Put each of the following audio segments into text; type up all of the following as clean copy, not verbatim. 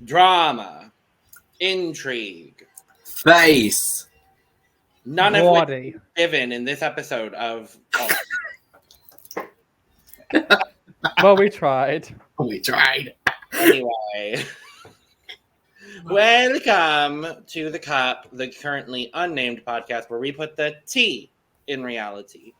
drama, intrigue, face. none of which is given in this episode of. Well, we tried. Anyway, welcome to The Cup, the Currently Unnamed Podcast, where we put the T in reality.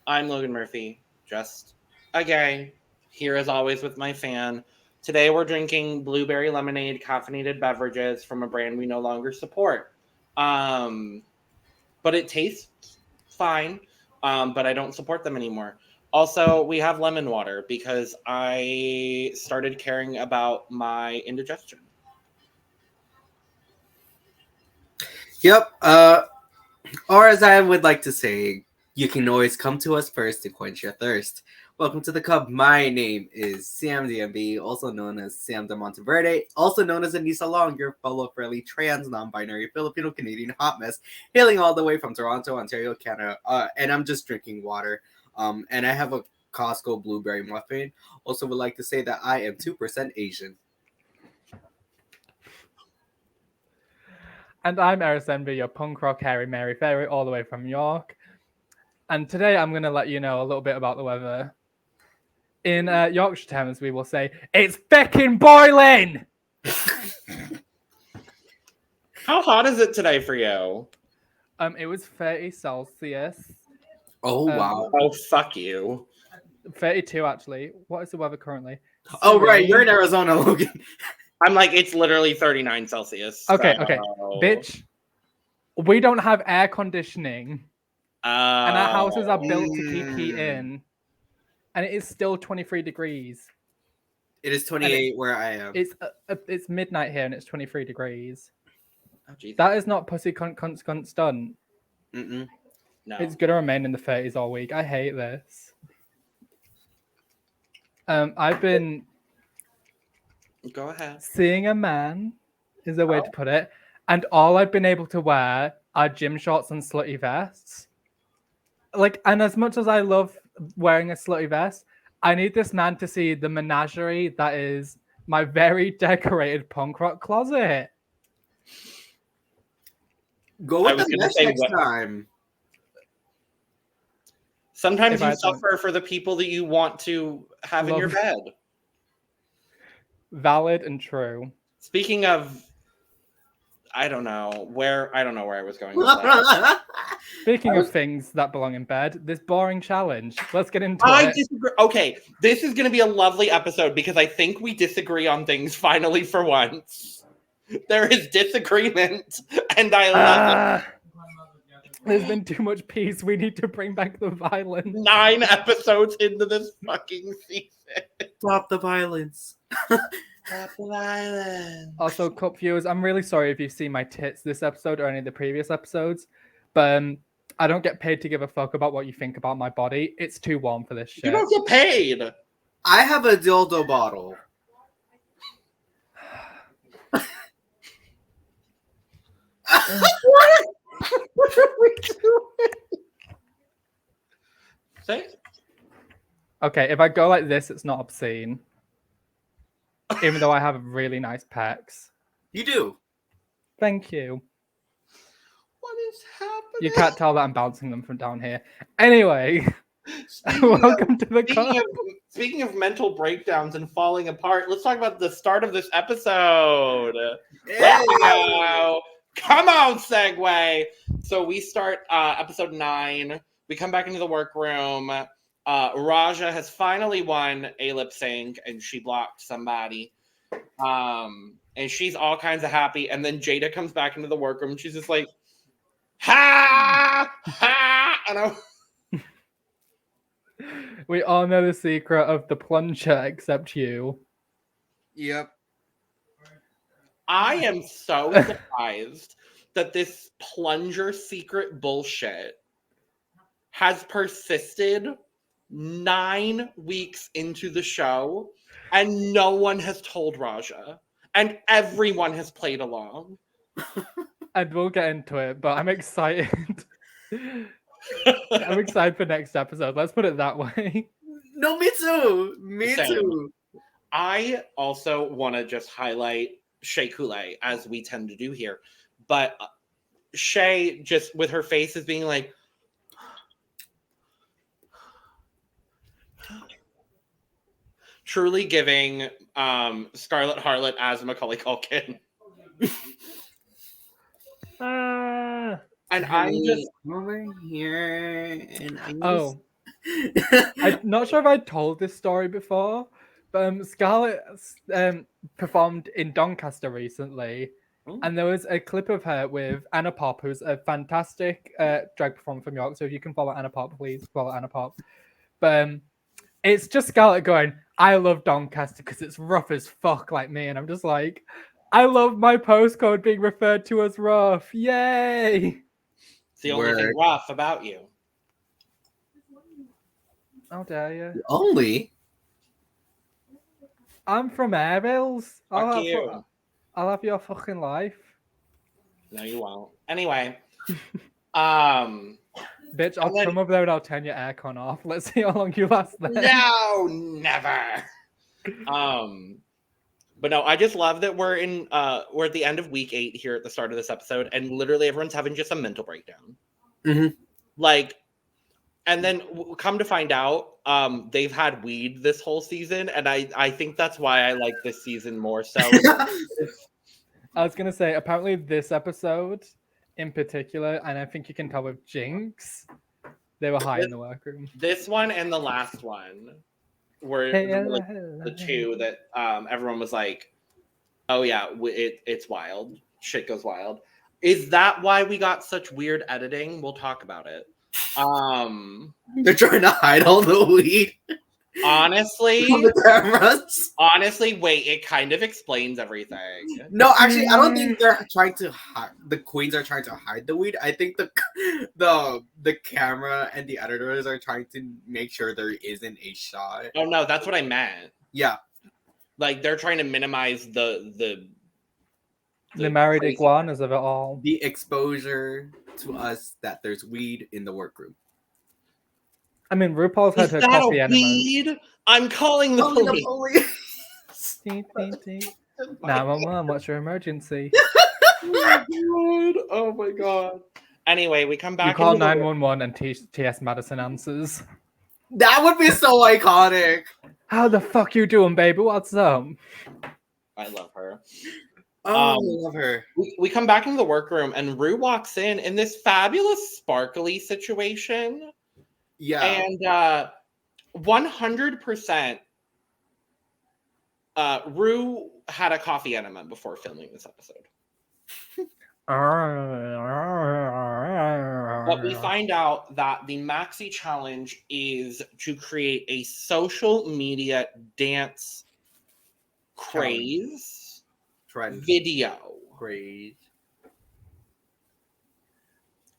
I'm Logan Murphy, just a gay, here as always with my fan. Today we're drinking blueberry lemonade caffeinated beverages from a brand we no longer support. But it tastes fine, but I don't support them anymore. Also, we have lemon water because I started caring about my indigestion. Yep. Or as I would like to say, you can always come to us first to quench your thirst. Welcome to the Cup. My name is Sam DMB, also known as Sam de Monteverde, also known as Anissa Long, your fellow fairly trans, non-binary Filipino-Canadian hot mess, hailing all the way from Toronto, Ontario, Canada. And I'm just drinking water. And I have a Costco blueberry muffin. Also would like to say that I am 2% Asian. And I'm Eris Envy, your punk rock Harry Mary Fairy, all the way from York. And today I'm going to let you know a little bit about the weather. In Yorkshire terms, we will say, it's feckin' boiling! How hot is it today for you? It was 30 Celsius. Oh, wow. Oh, fuck you. 32, actually. What is the weather currently? Oh, right. You're in Arizona, Logan. I'm like, it's literally 39 Celsius. Okay. Bitch, we don't have air conditioning. And our houses are built to keep heat in. And it is still 23 degrees. It is 28 where I am. It's midnight here and it's 23 degrees. Oh, that is not pussy cunt stunt. Mm-mm. No. It's going to remain in the 30s all week. I hate this. I've been... Go ahead. Seeing a man is a way to put it. And all I've been able to wear are gym shorts and slutty vests. And as much as I love wearing a slutty vest, I need this man to see the menagerie that is my very decorated punk rock closet. Go with the mesh next time. Sometimes you suffer for the people that you want to have in your bed. Valid and true. Speaking of, I don't know where I was going with that. Speaking of things that belong in bed, this boring challenge. Let's get into it. I disagree. Okay, this is going to be a lovely episode because I think we disagree on things finally for once. There is disagreement, and I love it. There's been too much peace. We need to bring back the violence. 9 episodes into this fucking season. Stop the violence. Stop the violence. Also, Cup viewers, I'm really sorry if you've seen my tits this episode or any of the previous episodes, but I don't get paid to give a fuck about what you think about my body. It's too warm for this shit. You don't get paid. I have a dildo bottle. What are we doing? Say it. Okay, if I go like this, it's not obscene. Even though I have really nice pecs. You do. Thank you. What is happening? You can't tell that I'm bouncing them from down here. Anyway, welcome to the Cup. Speaking of mental breakdowns and falling apart, let's talk about the start of this episode. There we go. Come on, segue. So we start episode 9. We come back into the workroom. Raja has finally won a lip sync, and she blocked somebody. And she's all kinds of happy. And then Jaida comes back into the workroom, and she's just like, ha, ha. And we all know the secret of the plunger, except you. Yep. I am so surprised that this plunger secret bullshit has persisted 9 weeks into the show, and no one has told Raja, and everyone has played along. And we'll get into it, but I'm excited. I'm excited for next episode. Let's put it that way. No, me too. Me Same. too. I also want to just highlight Shea Coulee, as we tend to do here. But Shea, just with her face, is being like, truly giving Scarlet Harlot as Macaulay Culkin. And I'm just over here, and I'm not sure if I told this story before, but Scarlett performed in Doncaster recently, and there was a clip of her with Anna Pop, who's a fantastic drag performer from York. So if you can follow Anna Pop, please follow Anna Pop. But it's just Scarlett going, "I love Doncaster because it's rough as fuck like me," and I'm just like, I love my postcode being referred to as rough. Yay! It's the only thing rough about you. How dare you? Only? I'm from Airville's. Fuck you. I'll have your fucking life. No, you won't. Anyway. Bitch, I'll come over there and I'll turn your aircon off. Let's see how long you last there. No, never. But no, I just love that we're at the end of week 8 here at the start of this episode, and literally everyone's having just a mental breakdown. Mm-hmm. Like, and then come to find out, they've had weed this whole season, and I think that's why I like this season more so. I was gonna say, apparently this episode in particular, and I think you can tell with Jinkx, they were high in the workroom. This one and the last one were the two that everyone was like, oh yeah, it's wild. Shit goes wild. Is that why we got such weird editing? We'll talk about it. They're trying to hide all the weed. Honestly, on the cameras. Honestly, wait, it kind of explains everything. No, actually, I don't think they're trying to hide. The queens are trying to hide the weed. I think the camera and the editors are trying to make sure there isn't a shot. Oh no, that's what I meant. Yeah, like they're trying to minimize the married iguanas of it all. The exposure to us that there's weed in the workroom. I mean, RuPaul's had her coffee enemas. I'm calling the police. 911, what's your emergency? Oh my god. Anyway, we come back. You call 911 and T.S. Madison answers. That would be so iconic. How the fuck you doing, baby? What's up? I love her. I love her. We come back into the workroom and Ru walks in this fabulous sparkly situation. Yeah. And 100% Ru had a coffee enema before filming this episode. But we find out that the Maxi Challenge is to create a social media dance craze video. Craze.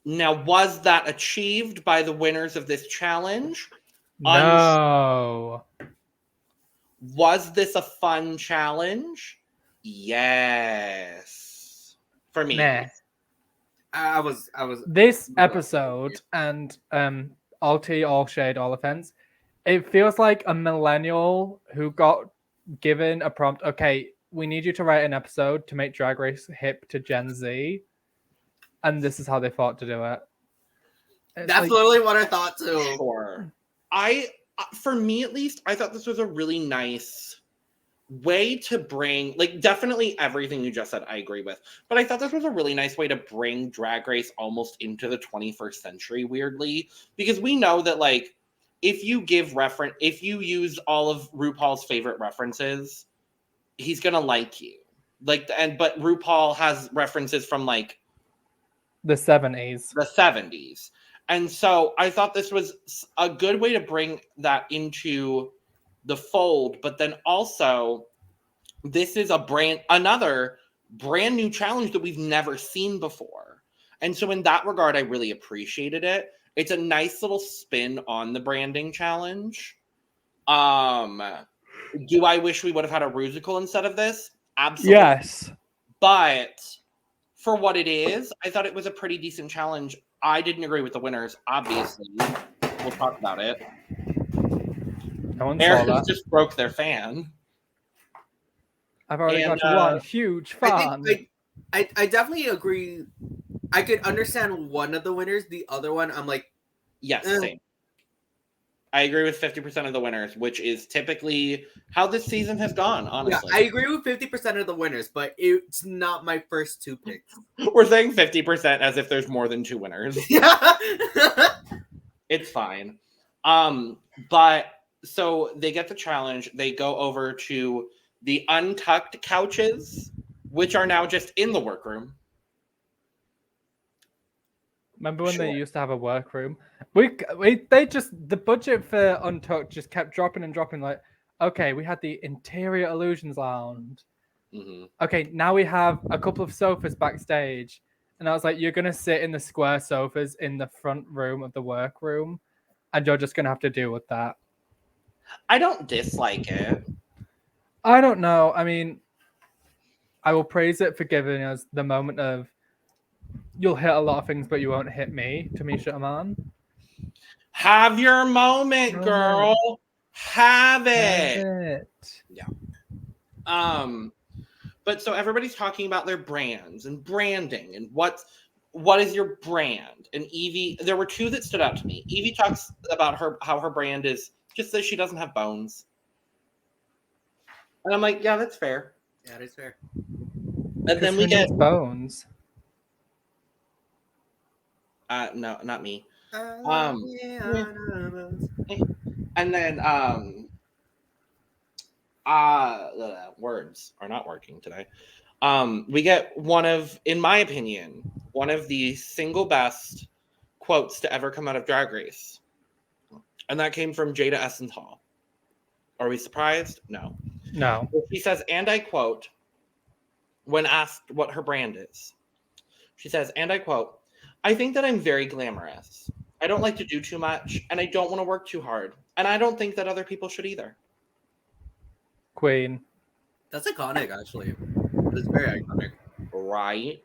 Now, was that achieved by the winners of this challenge? No. Was this a fun challenge? Yes. For me. Nah. I was This episode, and all tea, all shade, all offense, it feels like a millennial who got given a prompt. Okay, we need you to write an episode to make Drag Race hip to Gen Z. And this is how they thought to do it. That's literally what I thought too. Sure. For me at least, I thought this was a really nice way to bring, like, definitely everything you just said, I agree with. But I thought this was a really nice way to bring Drag Race almost into the 21st century, weirdly. Because we know that, like, if you use all of RuPaul's favorite references, he's gonna like you. But RuPaul has references from, like, the 70s. The 70s. And so I thought this was a good way to bring that into the fold. But then also, this is another brand new challenge that we've never seen before. And so in that regard, I really appreciated it. It's a nice little spin on the branding challenge. Do I wish we would have had a Rusical instead of this? Absolutely. Yes. But for what it is, I thought it was a pretty decent challenge. I didn't agree with the winners, obviously. We'll talk about it. No one saw that. Just broke their fan. I've already And, got one huge fan. I definitely agree. I could understand one of the winners. The other one, I'm like, yes, same. I agree with 50% of the winners, which is typically how this season has gone, honestly. Yeah, I agree with 50% of the winners, but it's not my first two picks. We're saying 50% as if there's more than two winners. Yeah. It's fine. But so they get the challenge. They go over to the untucked couches, which are now just in the workroom. Remember when they Sure. used to have a workroom? They just, the budget for Untucked just kept dropping and dropping. Like, okay, we had the Interior Illusions Lounge. Mm-hmm. Okay, now we have a couple of sofas backstage. And I was like, you're going to sit in the square sofas in the front room of the workroom. And you're just going to have to deal with that. I don't dislike it. I don't know. I mean, I will praise it for giving us the moment of, you'll hit a lot of things, but you won't hit me, Tamisha Aman. Have your moment, girl. Have it. Yeah. But so everybody's talking about their brands and branding and what is your brand? And Yvie, there were two that stood out to me. Yvie talks about how her brand is just that she doesn't have bones. And I'm like, yeah, that's fair. Yeah, that's fair. And then we get bones. No, not me. Yeah. And then words are not working today. We get in my opinion, one of the single best quotes to ever come out of Drag Race. And that came from Jaida Essence Hall. Are we surprised? No. She says, and I quote, when asked what her brand is, she says, and I quote, I think that I'm very glamorous. I don't like to do too much, and I don't want to work too hard. And I don't think that other people should either. Queen. That's iconic, actually. That's very iconic. Right.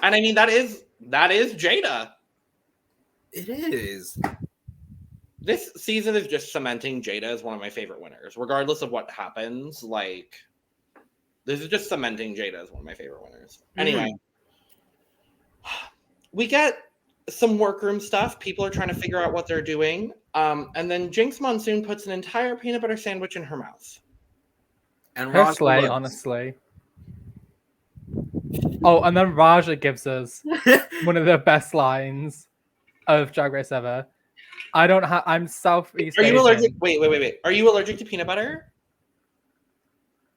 And I mean, that is Jaida. It is. This season is just cementing Jaida as one of my favorite winners, regardless of what happens. Like, this is just cementing Jaida as one of my favorite winners. Anyway, we get some workroom stuff. People are trying to figure out what they're doing. And then Jinkx Monsoon puts an entire peanut butter sandwich in her mouth. And her slay, honestly. Oh, and then Raja gives us one of the best lines of Drag Race ever. I'm Southeast Asian. Are you allergic? Wait. Are you allergic to peanut butter?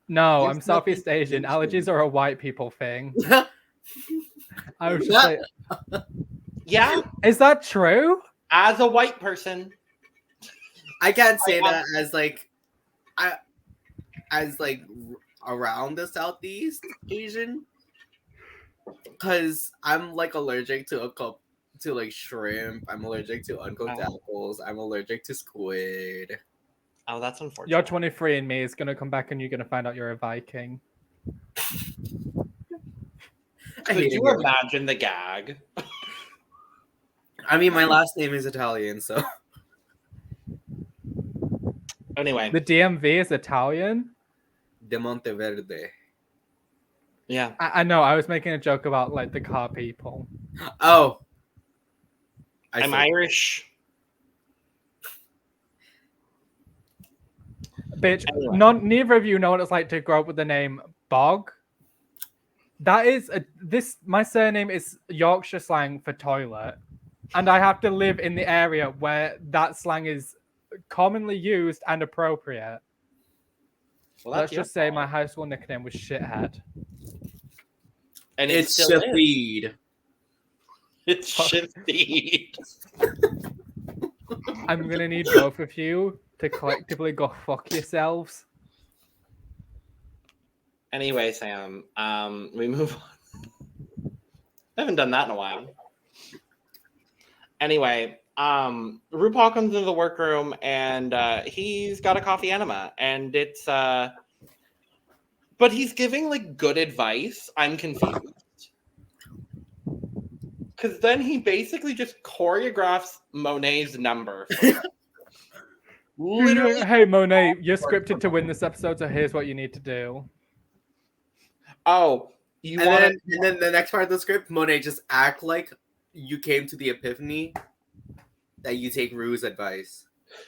No, I'm Southeast Asian. Allergies are a white people thing. I was just like, yeah. Is that true? As a white person, I can't say that as around the Southeast Asian, because I'm like allergic to like shrimp. I'm allergic to uncooked apples. I'm allergic to squid. Oh, that's unfortunate. Your 23 and me is gonna come back and you're gonna find out you're a Viking. Could you imagine the gag? I mean, my last name is Italian, so. Anyway. The DMV is Italian? De Monteverde. Yeah. I know, I was making a joke about like the car people. Oh. I'm Irish. Bitch, anyway. Neither of you know what it's like to grow up with the name Bog. That is my surname is Yorkshire slang for toilet. And I have to live in the area where that slang is commonly used and appropriate. Well, let's just say my high school nickname was Shithead. And it's Shafeed. It's Shafeed. I'm going to need both of you to collectively go fuck yourselves. Anyway, Sam, we move on. I haven't done that in a while. Anyway, RuPaul comes into the workroom and he's got a coffee enema, and it's but he's giving like good advice. I'm confused because then he basically just choreographs Monet's number. Literally, hey Monet, you're scripted to win this episode, so here's what you need to do. Oh, And then the next part of the script, Monet just act like you came to the epiphany that you take Rue's advice.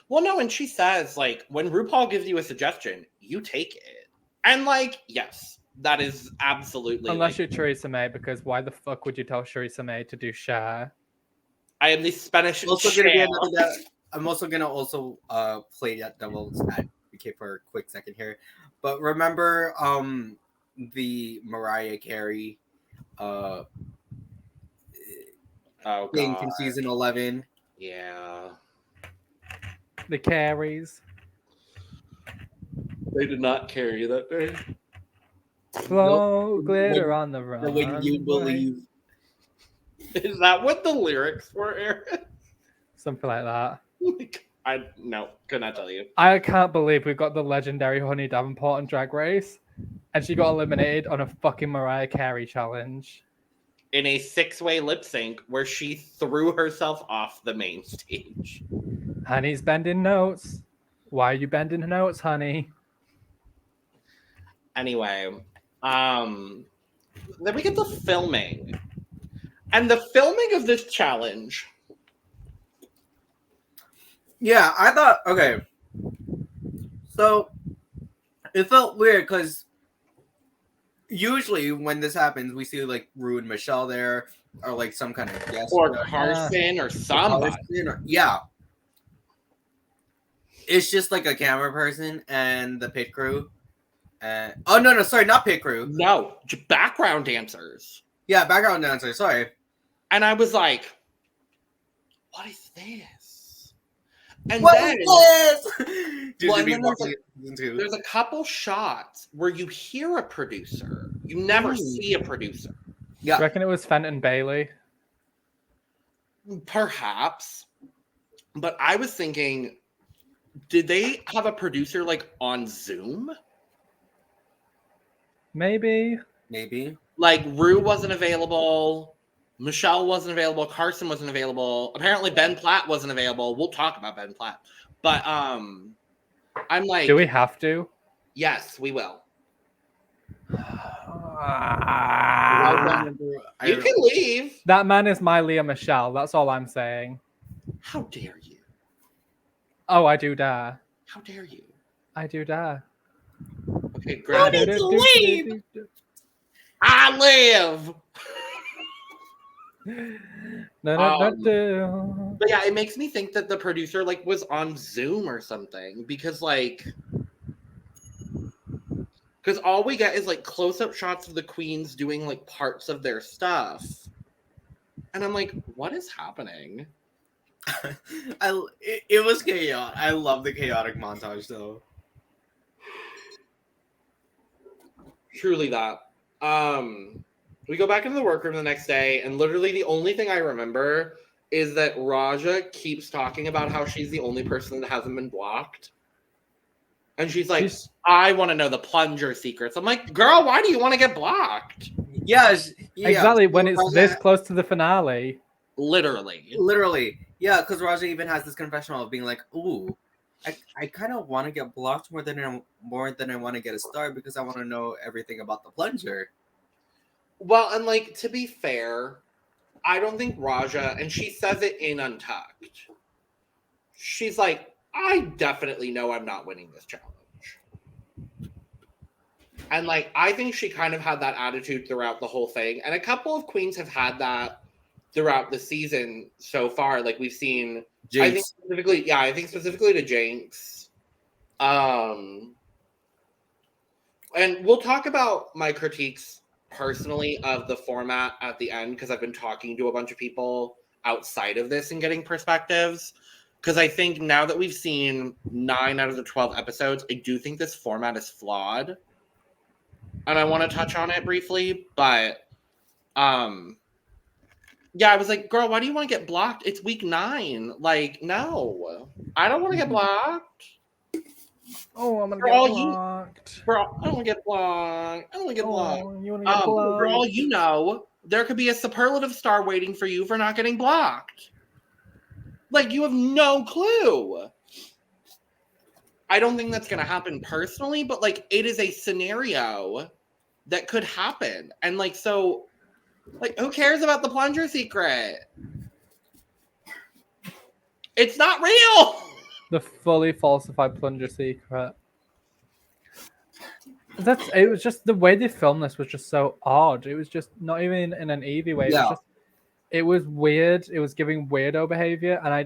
Well, no, and she says, like, when RuPaul gives you a suggestion, you take it. And, like, yes, that is absolutely... Unless you're Theresa May, because why the fuck would you tell Theresa May to do Shea? I am the Spanish I'm also gonna play that devil's advocate for a quick second here. But remember the Mariah Carey thing from season 11? Yeah. The Careys. They did not carry that day. Flow glitter on the run. When you believe. Is that what the lyrics were, Aaron? Something like that. Could not tell you. I can't believe we've got the legendary Honey Davenport on Drag Race, and she got eliminated on a fucking Mariah Carey challenge. In a 6-way lip sync where she threw herself off the main stage. Honey's bending notes. Why are you bending notes, honey? Anyway, then we get the filming. And the filming of this challenge. Yeah, I thought, okay. So, it felt weird because usually when this happens, we see like Rue and Michelle there, or like some kind of guest. Or Carson or somebody. Yeah. It's just like a camera person and the pit crew. Sorry, not pit crew. No, background dancers. Yeah, background dancers, sorry. And I was like, what is this? And what then is this? There's a couple shots where you hear a producer. You never see a producer. Yeah. Do you reckon it was Fenton Bailey? Perhaps. But I was thinking, did they have a producer like on Zoom? Maybe. Like Rue wasn't available. Michelle wasn't available. Carson wasn't available. Apparently Ben Platt wasn't available. We'll talk about Ben Platt. But I'm like, do we have to? Yes, we will. You can leave. That man is my Leah Michelle. That's all I'm saying. How dare you? Oh, I do dare. How dare you? I do dare. Okay, great. I need to leave. I live. But yeah, it makes me think that the producer like was on Zoom or something because all we get is like close-up shots of the queens doing like parts of their stuff, and I'm like, what is happening? It was chaotic. I love the chaotic montage though. Truly that. We go back into the workroom the next day, and literally the only thing I remember is that Raja keeps talking about how she's the only person that hasn't been blocked. And she's like, I want to know the plunger secrets. I'm like, girl, why do you want to get blocked? Yeah. Exactly, when it's this close to the finale. Literally. Yeah, because Raja even has this confessional of being like, ooh, I kind of want to get blocked more than I want to get a star because I want to know everything about the plunger. Well, and like, to be fair, I don't think Raja, and she says it in Untucked, she's like, I definitely know I'm not winning this challenge. And like, I think she kind of had that attitude throughout the whole thing. And a couple of queens have had that throughout the season so far. Like we've seen, Jinkx. I think specifically to Jinkx. And we'll talk about my critiques personally of the format at the end, because I've been talking to a bunch of people outside of this and getting perspectives. Because I think now that we've seen 9 out of the 12 episodes, I do think this format is flawed. And I want to touch on it briefly, but yeah, I was like, girl, why do you want to get blocked? It's week 9. Like, no, I don't want to get blocked. Oh, I'm gonna get blocked. I don't want to get blocked. I don't want to get blocked. You want to get blocked? For all you know, there could be a superlative star waiting for you for not getting blocked. Like, you have no clue. I don't think that's going to happen personally, but, like, it is a scenario that could happen. And like, so, like, who cares about the plunger secret? It's not real. The fully falsified plunger secret. It was just the way they filmed this was just so odd. It was just not even in an Yvie way. Yeah. It was weird. It was giving weirdo behavior, and I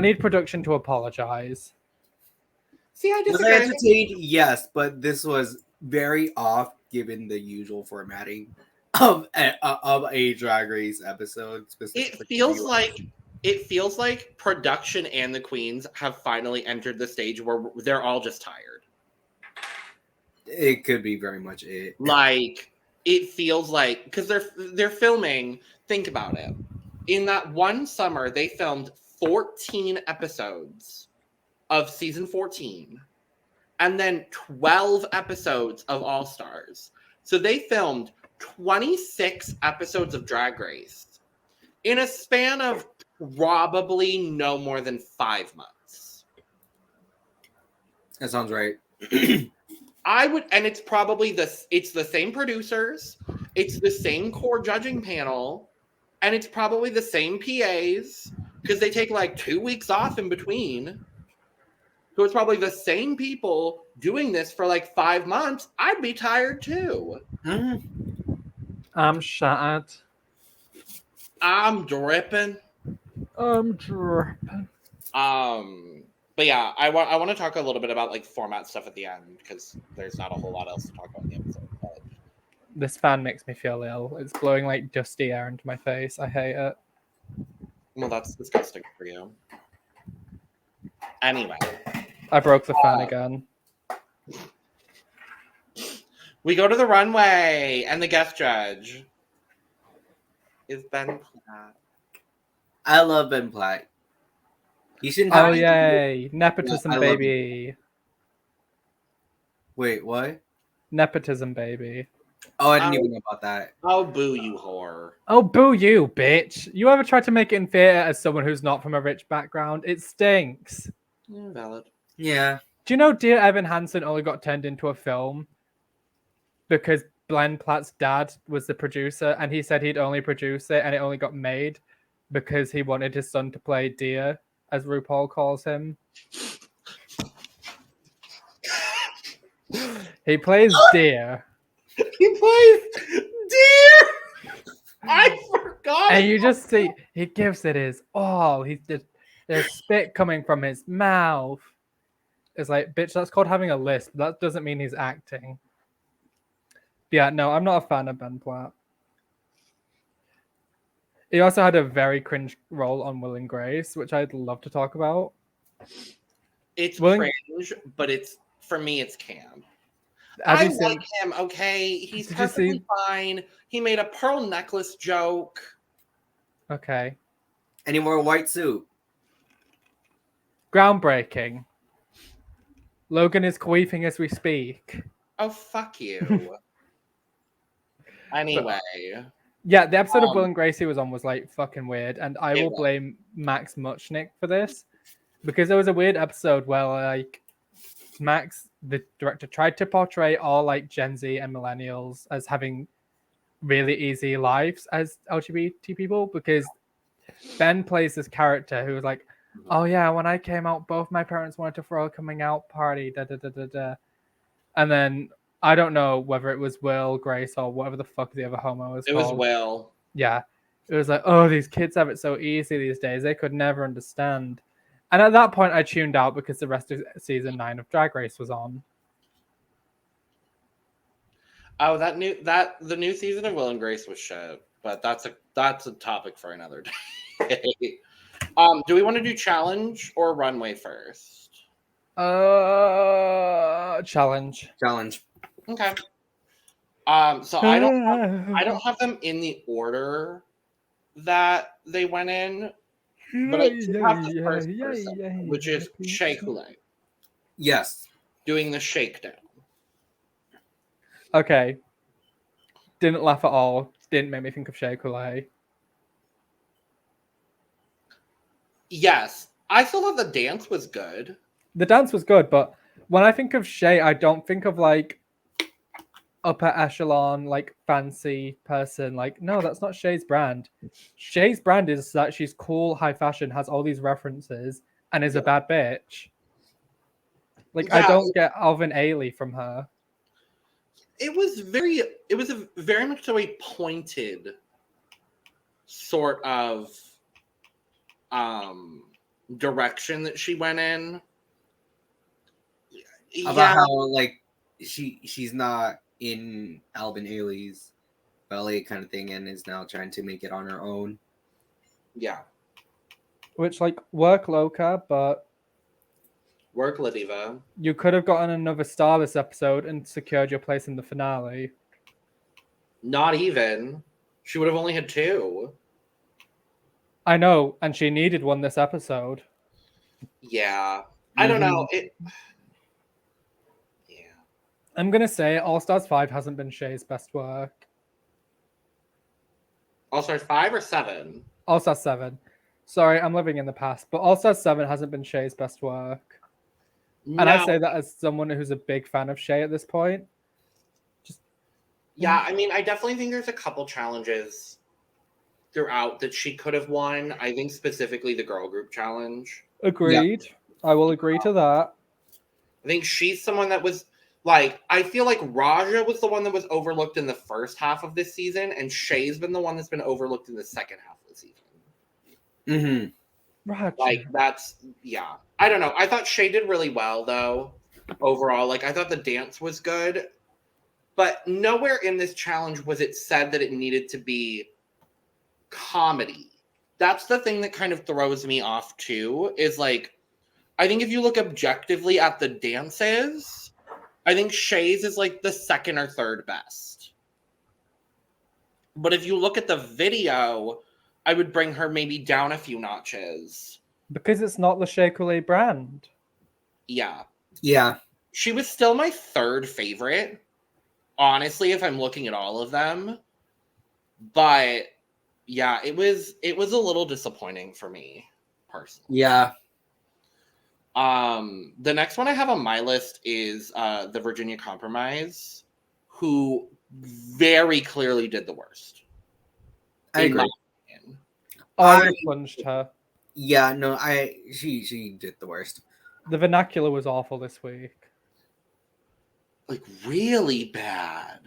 need production to apologize. See, I Was I disagree. entertained? Yes, but this was very off given the usual formatting of a Drag Race episode. It feels like production and the queens have finally entered the stage where they're all just tired. It could be very much it. Like, it feels like, because they're filming, think about it. In that one summer, they filmed 14 episodes of season 14 and then 12 episodes of All Stars. So they filmed 26 episodes of Drag Race in a span of probably no more than 5 months. That sounds right. And it's probably it's the same producers, it's the same core judging panel, and it's probably the same PAs because they take like 2 weeks off in between. So it's probably the same people doing this for like 5 months. I'd be tired too. I'm shattered. I'm dripping. But yeah, I want to talk a little bit about like format stuff at the end because there's not a whole lot else to talk about in the episode. But... This fan makes me feel ill. It's blowing like dusty air into my face. I hate it. Well, that's disgusting for you. Anyway, I broke the fan again. We go to the runway, and the guest judge is Ben Platt. I love Ben Platt. He shouldn't have. Oh yay! Nepotism, Yeah, I love baby. Wait, what? Nepotism, baby. Oh, I didn't even know about that. Oh, boo, you whore. Oh, boo you, bitch. You ever tried to make it in theatre as someone who's not from a rich background? It stinks. Yeah, valid. Yeah. Do you know Dear Evan Hansen only got turned into a film because Ben Platt's dad was the producer and he said he'd only produce it and it only got made because he wanted his son to play Dear, as RuPaul calls him. He plays Dear. He plays Dear! I forgot! And you just see, he gives it his all. There's spit coming from his mouth. It's like, bitch, that's called having a lisp. That doesn't mean he's acting. Yeah, no, I'm not a fan of Ben Platt. He also had a very cringe role on Will and Grace, which I'd love to talk about. It's cringe, but for me, it's camp. I like him, okay? He's perfectly fine. He made a pearl necklace joke. Okay. And he wore a white suit. Groundbreaking. Logan is queefing as we speak. Oh, fuck you. Anyway. Yeah, the episode of Will and Grace he was on was like fucking weird, and I will blame Max Muchnick for this because there was a weird episode where like Max, the director, tried to portray all like Gen Z and millennials as having really easy lives as LGBT people because Ben plays this character who was like, oh yeah, when I came out, both my parents wanted to throw a coming out party, da da da da da, and then I don't know whether it was Will, Grace, or whatever the fuck the other homo was. It was Will. Yeah. It was like, oh, these kids have it so easy these days. They could never understand. And at that point, I tuned out because the rest of season 9 of Drag Race was on. Oh, the new season of Will and Grace was shit. But that's a topic for another day. Do we want to do challenge or runway first? Challenge. Okay. So I don't have them in the order that they went in, but I do have the first person, which is Shea Coulee. Yes. Doing the shakedown. Okay. Didn't laugh at all. Didn't make me think of Shea Coulee. Yes. I thought that the dance was good. The dance was good, but when I think of Shea, I don't think of like upper echelon, like fancy person. Like, no, that's not Shea's brand. Shea's brand is that she's cool, high fashion, has all these references, and is a bad bitch. Like, I don't get Alvin Ailey from her. It was very much so a pointed sort of direction that she went in. About how like she's not in Alvin Ailey's ballet kind of thing and is now trying to make it on her own. Yeah. Which, like, work Loca, but work Ladiva. You could have gotten another star this episode and secured your place in the finale. Not even. She would have only had 2. I know, and she needed one this episode. Yeah. I don't know. I'm going to say All Stars 5 hasn't been Shea's best work. All Stars 5 or 7? All Stars 7. Sorry, I'm living in the past, but All Stars 7 hasn't been Shea's best work. No. And I say that as someone who's a big fan of Shea at this point. Yeah, I mean, I definitely think there's a couple challenges throughout that she could have won. I think specifically the girl group challenge. Agreed. Yeah. I will agree to that. I think she's someone that was like, I feel like Raja was the one that was overlooked in the first half of this season, and Shea's been the one that's been overlooked in the second half of the season. Raja. Like, that's, yeah. I don't know. I thought Shea did really well, though, overall. Like, I thought the dance was good. But nowhere in this challenge was it said that it needed to be comedy. That's the thing that kind of throws me off, too, is, like, I think if you look objectively at the dances, I think Shea's is, like, the second or third best. But if you look at the video, I would bring her maybe down a few notches. Because it's not the Shea Coulee brand. Yeah. Yeah. She was still my third favorite, honestly, if I'm looking at all of them. But yeah, it was a little disappointing for me, personally. Yeah. The next one I have on my list is the Virginia Compromise, who very clearly did the worst. I agree. I plunged her. Yeah, no, she did the worst. The vernacular was awful this week. Like, really bad.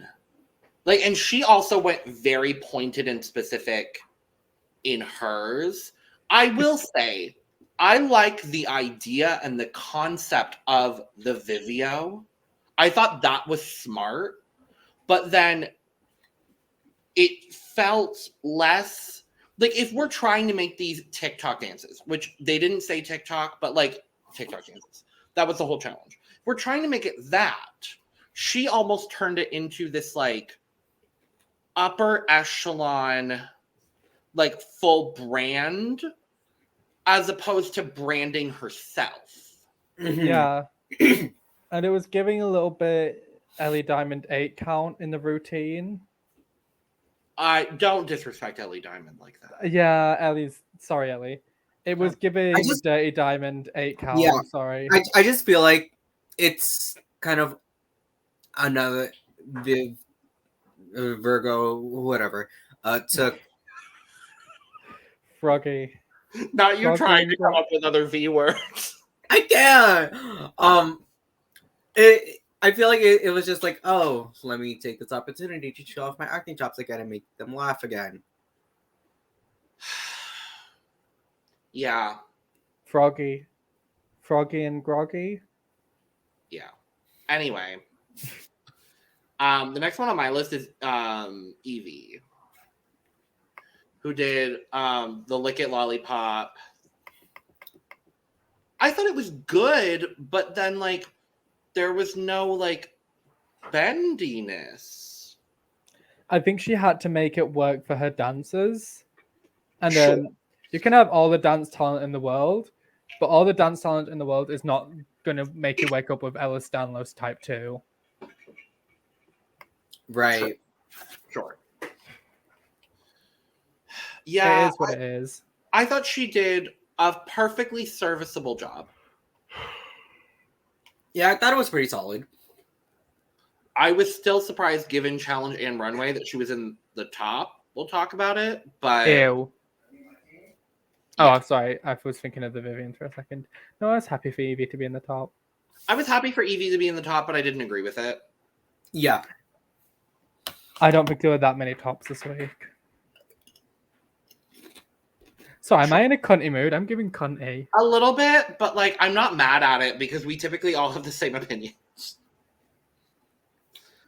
Like, and she also went very pointed and specific in hers. I will say, I like the idea and the concept of the Vivio. I thought that was smart, but then it felt less like, if we're trying to make these TikTok dances, which they didn't say TikTok, but like TikTok dances, that was the whole challenge. We're trying to make it that. She almost turned it into this like upper echelon, like full brand, as opposed to branding herself. Yeah. And it was giving a little bit Ellie Diamond 8 count in the routine. I don't disrespect Ellie Diamond like that. Yeah, sorry, Ellie. It was giving Dirty Diamond 8 count. Yeah, sorry. I just feel like it's kind of another Virgo, whatever, took Froggy. Not you trying to come up with other V words. I can't. I feel like it was just like, oh, let me take this opportunity to show off my acting chops again and make them laugh again. Yeah. Froggy and groggy. Yeah. Anyway. The next one on my list is Yvie, who did the Lick It Lollipop. I thought it was good, but then like there was no like bendiness. I think she had to make it work for her dancers. And then you can have all the dance talent in the world, but all the dance talent in the world is not going to make you wake up with Ellis Stanlos type 2. Right. Sure. Yeah. It is what it is. I thought she did a perfectly serviceable job. Yeah, I thought it was pretty solid. I was still surprised, given challenge and runway, that she was in the top. We'll talk about it, but Ew. Oh, Yeah. I'm sorry. I was thinking of the Vivienne for a second. No, I was happy for Yvie to be in the top. I was happy for Yvie to be in the top, but I didn't agree with it. Yeah. I don't think there were that many tops this week. So, am I in a cunty mood? I'm giving cunty. A little bit, but like I'm not mad at it because we typically all have the same opinions.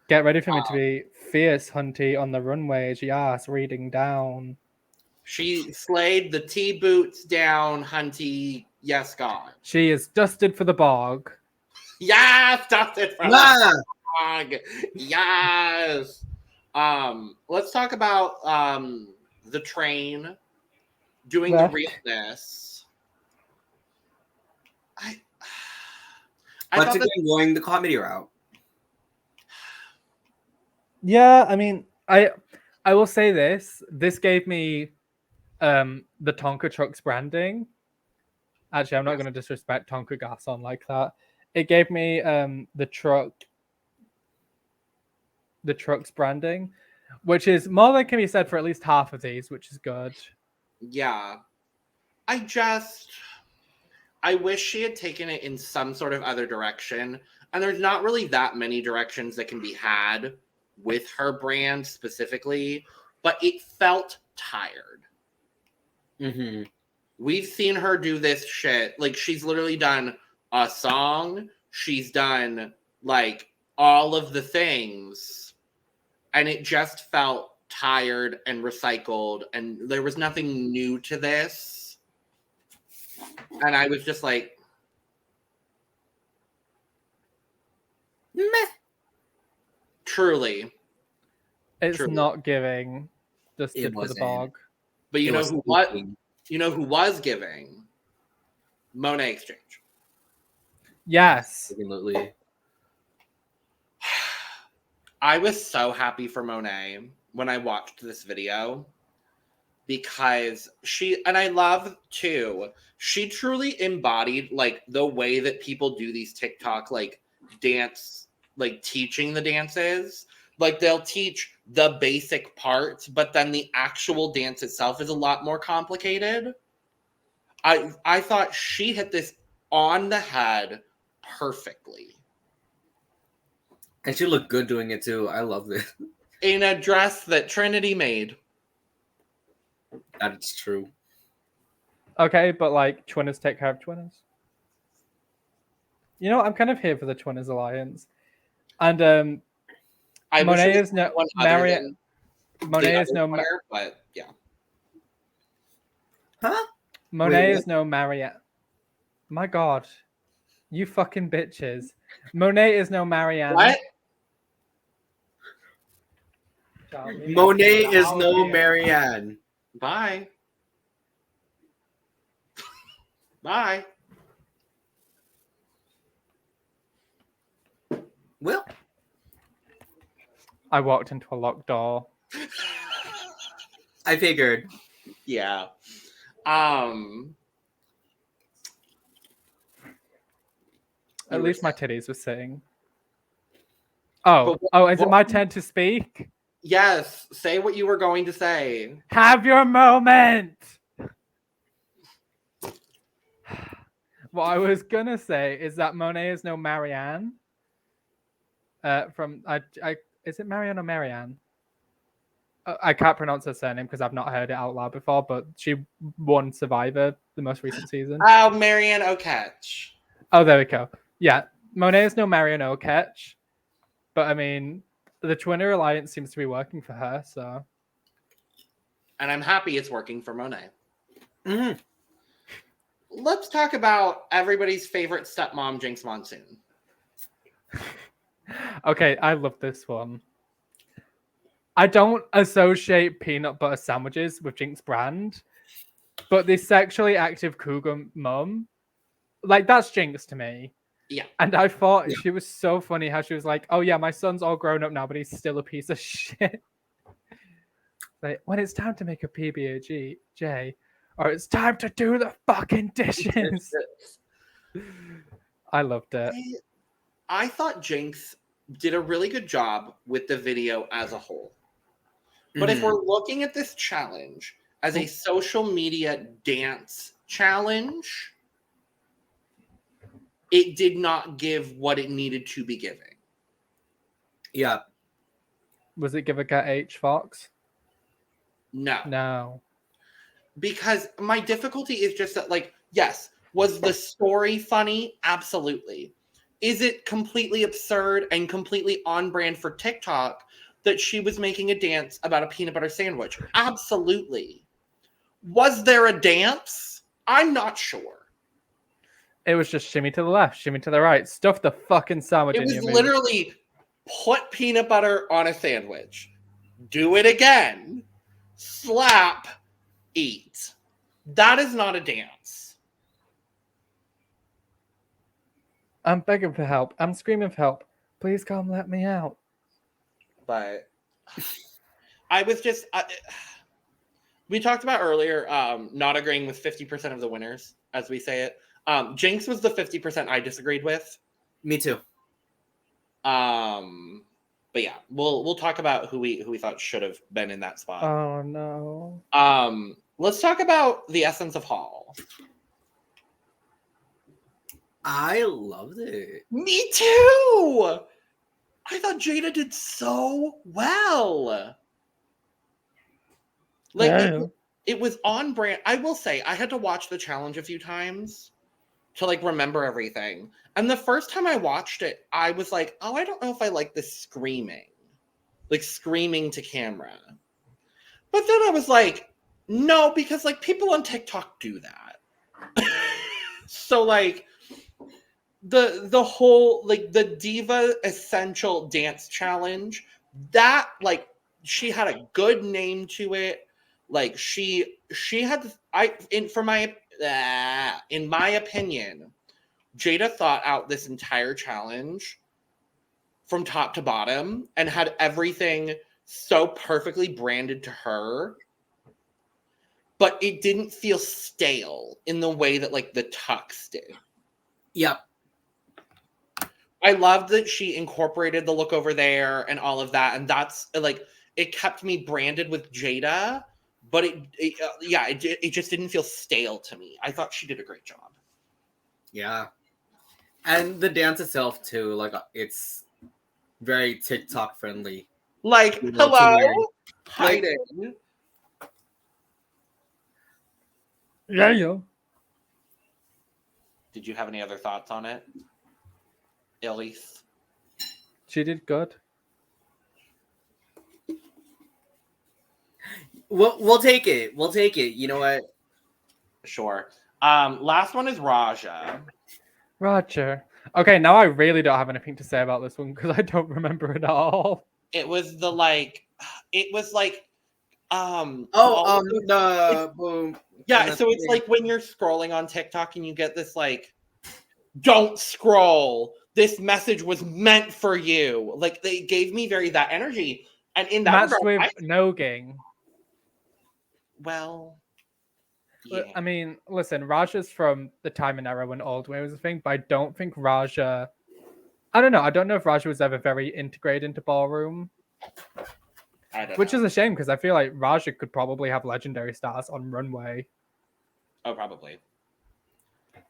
Get ready for me to be fierce, hunty on the runways. Yes, reading down. She slayed the T boots down, Hunty. Yes, God. She is dusted for the bog. Yes, dusted for the bog. Yes. Let's talk about the train doing the realness. I What's thought it going the comedy route? Yeah, I mean, I will say this. This gave me the Tonka Trucks branding. Actually, I'm not going to disrespect Tonka Gas on like that. It gave me the Trucks branding, which is more than can be said for at least half of these, which is good. Yeah. I wish she had taken it in some sort of other direction. And there's not really that many directions that can be had with her brand specifically, but it felt tired. Mm-hmm. We've seen her do this shit. Like, she's literally done a song. She's done, like, all of the things. And it just felt tired and recycled. And there was nothing new to this. And I was just like, meh. Truly. It's not giving dusted for the bog. But you know who what? You know who was giving? Monet X Change. Yes. Absolutely. I was so happy for Monet when I watched this video because and I love too, she truly embodied like the way that people do these TikTok like dance, like teaching the dances. Like they'll teach the basic parts, but then the actual dance itself is a lot more complicated. I thought she hit this on the head perfectly. And she looked good doing it too. I love it. In a dress that Trinity made. That's true. Okay, but like Twinners take care of Twinners. You know, I'm kind of here for the Twinners alliance. And Monet is no Marianne. Monet is no but yeah. Huh? Monet is no Marianne. My God, you fucking bitches. Monet is no Marianne. What? Monet is no Marianne. Bye. Bye. Well, I walked into a locked door. I figured. Yeah. At least my titties were sitting. Oh, is it my turn to speak? Yes, say what you were going to say. Have your moment. What I was gonna say is that Monet is no Marianne. Is it Marianne or Marianne? I can't pronounce her surname because I've not heard it out loud before, but she won Survivor the most recent season. Oh, Marianne O'Ketch. Oh, there we go. Yeah, Monet is no Marianne O'Ketch, but I mean, the Twinner Alliance seems to be working for her, so. And I'm happy it's working for Monet. Mm-hmm. Let's talk about everybody's favorite stepmom, Jinkx Monsoon. Okay, I love this one. I don't associate peanut butter sandwiches with Jinkx brand, but the sexually active cougar mum, like that's Jinkx to me. Yeah. And I thought she was so funny how she was like, oh yeah, my son's all grown up now, but he's still a piece of shit. Like, when it's time to make a PB&J, or it's time to do the fucking dishes. I loved it. I thought Jinkx did a really good job with the video as a whole. But if we're looking at this challenge as a social media dance challenge, it did not give what it needed to be giving. Yeah. Was it give a cat H Fox? No. No. Because my difficulty is just that, like, yes, was the story funny? Absolutely. Is it completely absurd and completely on brand for TikTok that she was making a dance about a peanut butter sandwich? Absolutely. Was there a dance? I'm not sure. It was just shimmy to the left, shimmy to the right. Stuff the fucking sandwich It in was your mouth. literally put peanut butter on a sandwich. Do it again. Slap. Eat. That is not a dance. I'm begging for help. I'm screaming for help. Please come let me out. But I was just... we talked about earlier not agreeing with 50% of the winners, as we say it. Jinkx was the 50% I disagreed with. Me too. But yeah, we'll talk about who we thought should have been in that spot. Oh no. Let's talk about the essence of Hall. I loved it. Me too. I thought Jaida did so well. Like it was on brand. I will say I had to watch the challenge a few times to like remember everything. And the first time I watched it, I was like, oh, I don't know if I like this screaming. Like screaming to camera. But then I was like, no, because like people on TikTok do that. So like the whole like the Diva Essential Dance Challenge, that like she had a good name to it. Like she had in my opinion, Jaida thought out this entire challenge from top to bottom and had everything so perfectly branded to her, but it didn't feel stale in the way that like the tux did. Yep. I loved that she incorporated the look over there and all of that, and that's like it kept me branded with Jaida, but it just didn't feel stale to me. I thought she did a great job. Yeah. And the dance itself too, like it's very TikTok friendly. Like, hello, hiding. Yeah. Did you have any other thoughts on it, Elise? She did good. We'll take it. We'll take it. You know what? Sure. Last one is Raja. Roger. Okay, now I really don't have anything to say about this one because I don't remember it all. It was the Boom. Yeah, so it's like when you're scrolling on TikTok and you get this like, don't scroll. This message was meant for you. Like they gave me very that energy. And in that Matched regard, with Nogging. Well, yeah. I mean, listen, Raja's from the time and era when Oldway was a thing, but I don't think Raja... I don't know. I don't know if Raja was ever very integrated into ballroom. Which is a shame, because I feel like Raja could probably have legendary stars on runway. Oh, probably.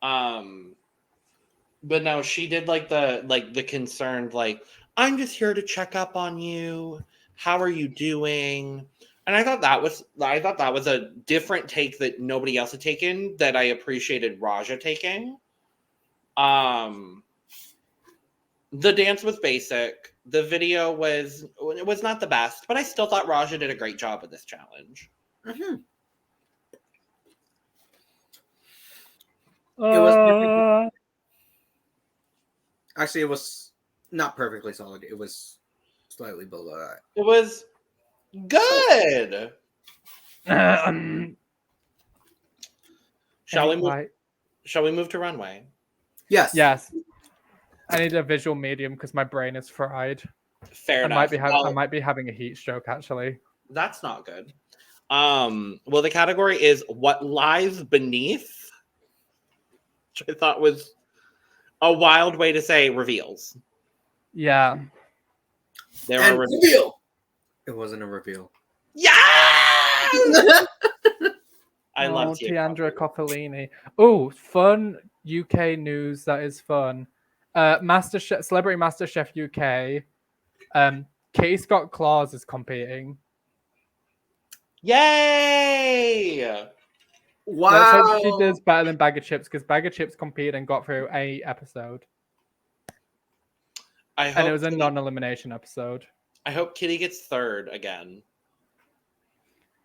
But no, she did like the concerned, like, I'm just here to check up on you. How are you doing? And I thought that was a different take that nobody else had taken that I appreciated Raja taking. The dance was basic. The video was not the best, but I still thought Raja did a great job with this challenge. Mm-hmm. It was actually, it was not perfectly solid. It was slightly below that. It was good. Shall we move to runway? Yes. Oh. I need a visual medium because my brain is fried. Fair enough. I might be having a heat stroke, actually. That's not good. Well, the category is What Lies Beneath, which I thought was a wild way to say reveals. Yeah. There And are reveal. It wasn't a reveal. Yeah. I love Tiandra Coppolini. Oh, fun UK news that is fun. MasterChef, Celebrity MasterChef UK. Katie Scott Claus is competing. Yay! Wow. Let's hope she does better than Bag of Chips, because Bag of Chips competed and got through a episode. And it was a non-elimination episode. I hope Kitty gets third again.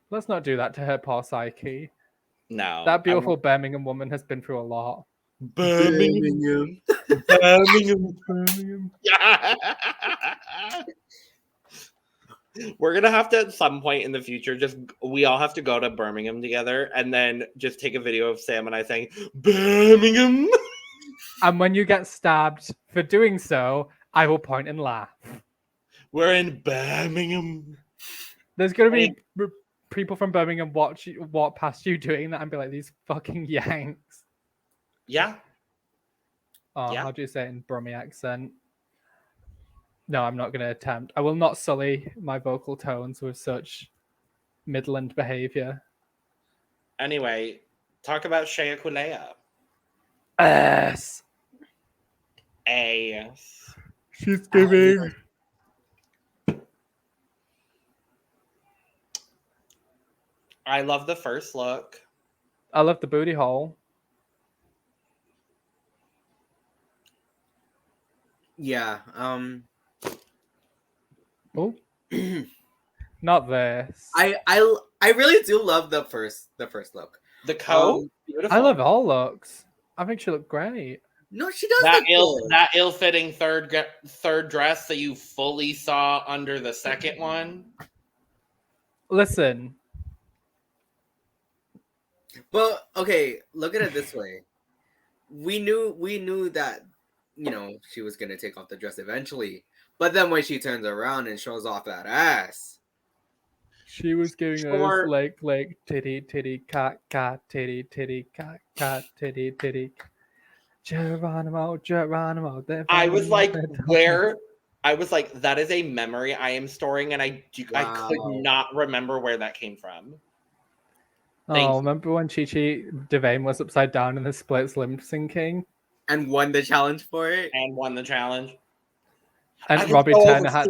Let's not do that to her poor psyche. No. That beautiful Birmingham woman has been through a lot. Birmingham. Yeah. We're gonna have to at some point in the future we all have to go to Birmingham together and then just take a video of Sam and I saying Birmingham. And when you get stabbed for doing so, I will point and laugh. We're in Birmingham. There's gonna be people from Birmingham walk past you doing that and be like, these fucking Yanks. Yeah. Oh, yeah. How do you say it in Brummie accent? No, I'm not going to attempt. I will not sully my vocal tones with such Midland behavior. Anyway, talk about Shea Coulee. Ass. She's giving. I love the first look. I love the booty hole. Yeah. Oh. Not this. I really do love the first look. The coat. Beautiful. I love all looks. I think she looked great. No, she does that ill-fitting third dress that you fully saw under the second one. Listen. But okay, look at it this way. We knew that, she was gonna take off the dress eventually. But then when she turns around and shows off that ass, she was giving us like titty cat titty cat titty. Geronimo. I was like, that is a memory I am storing, and I could not remember where that came from. Remember when Chi-Chi Devane was upside down in the splits lip syncing? And won the challenge for it? And won the challenge. And Robbie Turner had...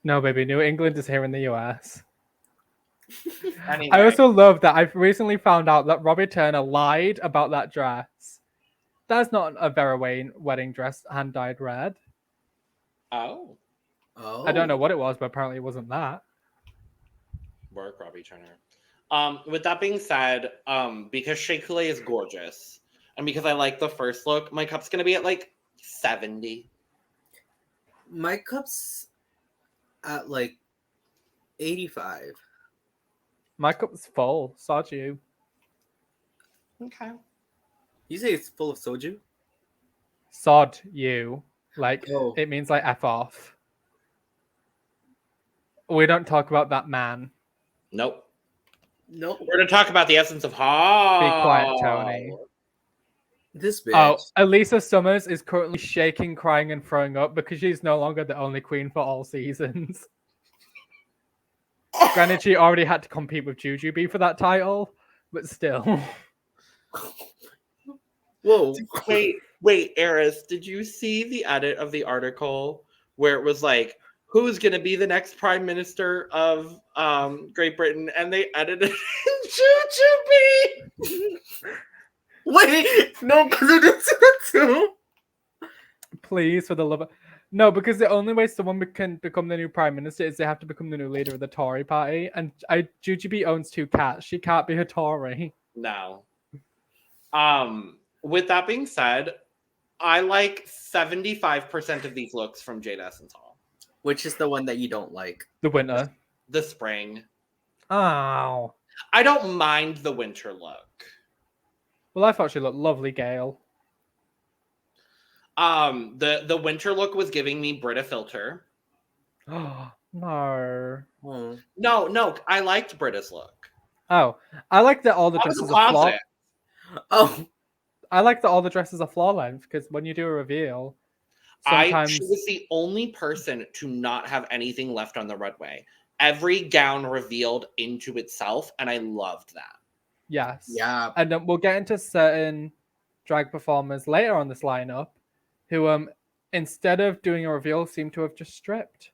No, baby, New England is here in the US. Anyway. I also love that I've recently found out that Robbie Turner lied about that dress. That's not a Vera Wayne wedding dress hand-dyed red. Oh. I don't know what it was, but apparently it wasn't that. Work, Robbie Turner. With that being said, because Shea Coulee is gorgeous, and because I like the first look, my cup's going to be at like 70. My cup's at like 85. My cup's full. Soju. Okay. You say it's full of soju? Sod you. Like, It means like F off. We don't talk about that man. Nope. We're going to talk about the essence of hall. Be quiet, Tony. This bitch. Oh, Elisa Summers is currently shaking, crying, and throwing up because she's no longer the only queen for all seasons. Granted, she already had to compete with Jujubee for that title, but still. Whoa. Wait, Eris, did you see the edit of the article where it was like, who's going to be the next prime minister of Great Britain? And they edited Jujubee. Wait, no, because I didn't see that too. Please, for the love of... No, because the only way someone can become the new prime minister is they have to become the new leader of the Tory party. And Jujubee owns 2 cats. She can't be a Tory. No. With that being said, I like 75% of these looks from Jaida Essence Hall. Which is the one that you don't like? The winter. The spring. Oh. I don't mind the winter look. Well, I thought she looked lovely, Gail. The winter look was giving me Brita Filter. Oh, no. No, I liked Brita's look. Oh, I like that all the dresses are floor. Oh. I like that all the dresses are floor length because when you do a reveal. Sometimes She was the only person to not have anything left on the runway. Every gown revealed into itself, and I loved that. yes. Yeah. And we'll get into certain drag performers later on this lineup who instead of doing a reveal seem to have just stripped.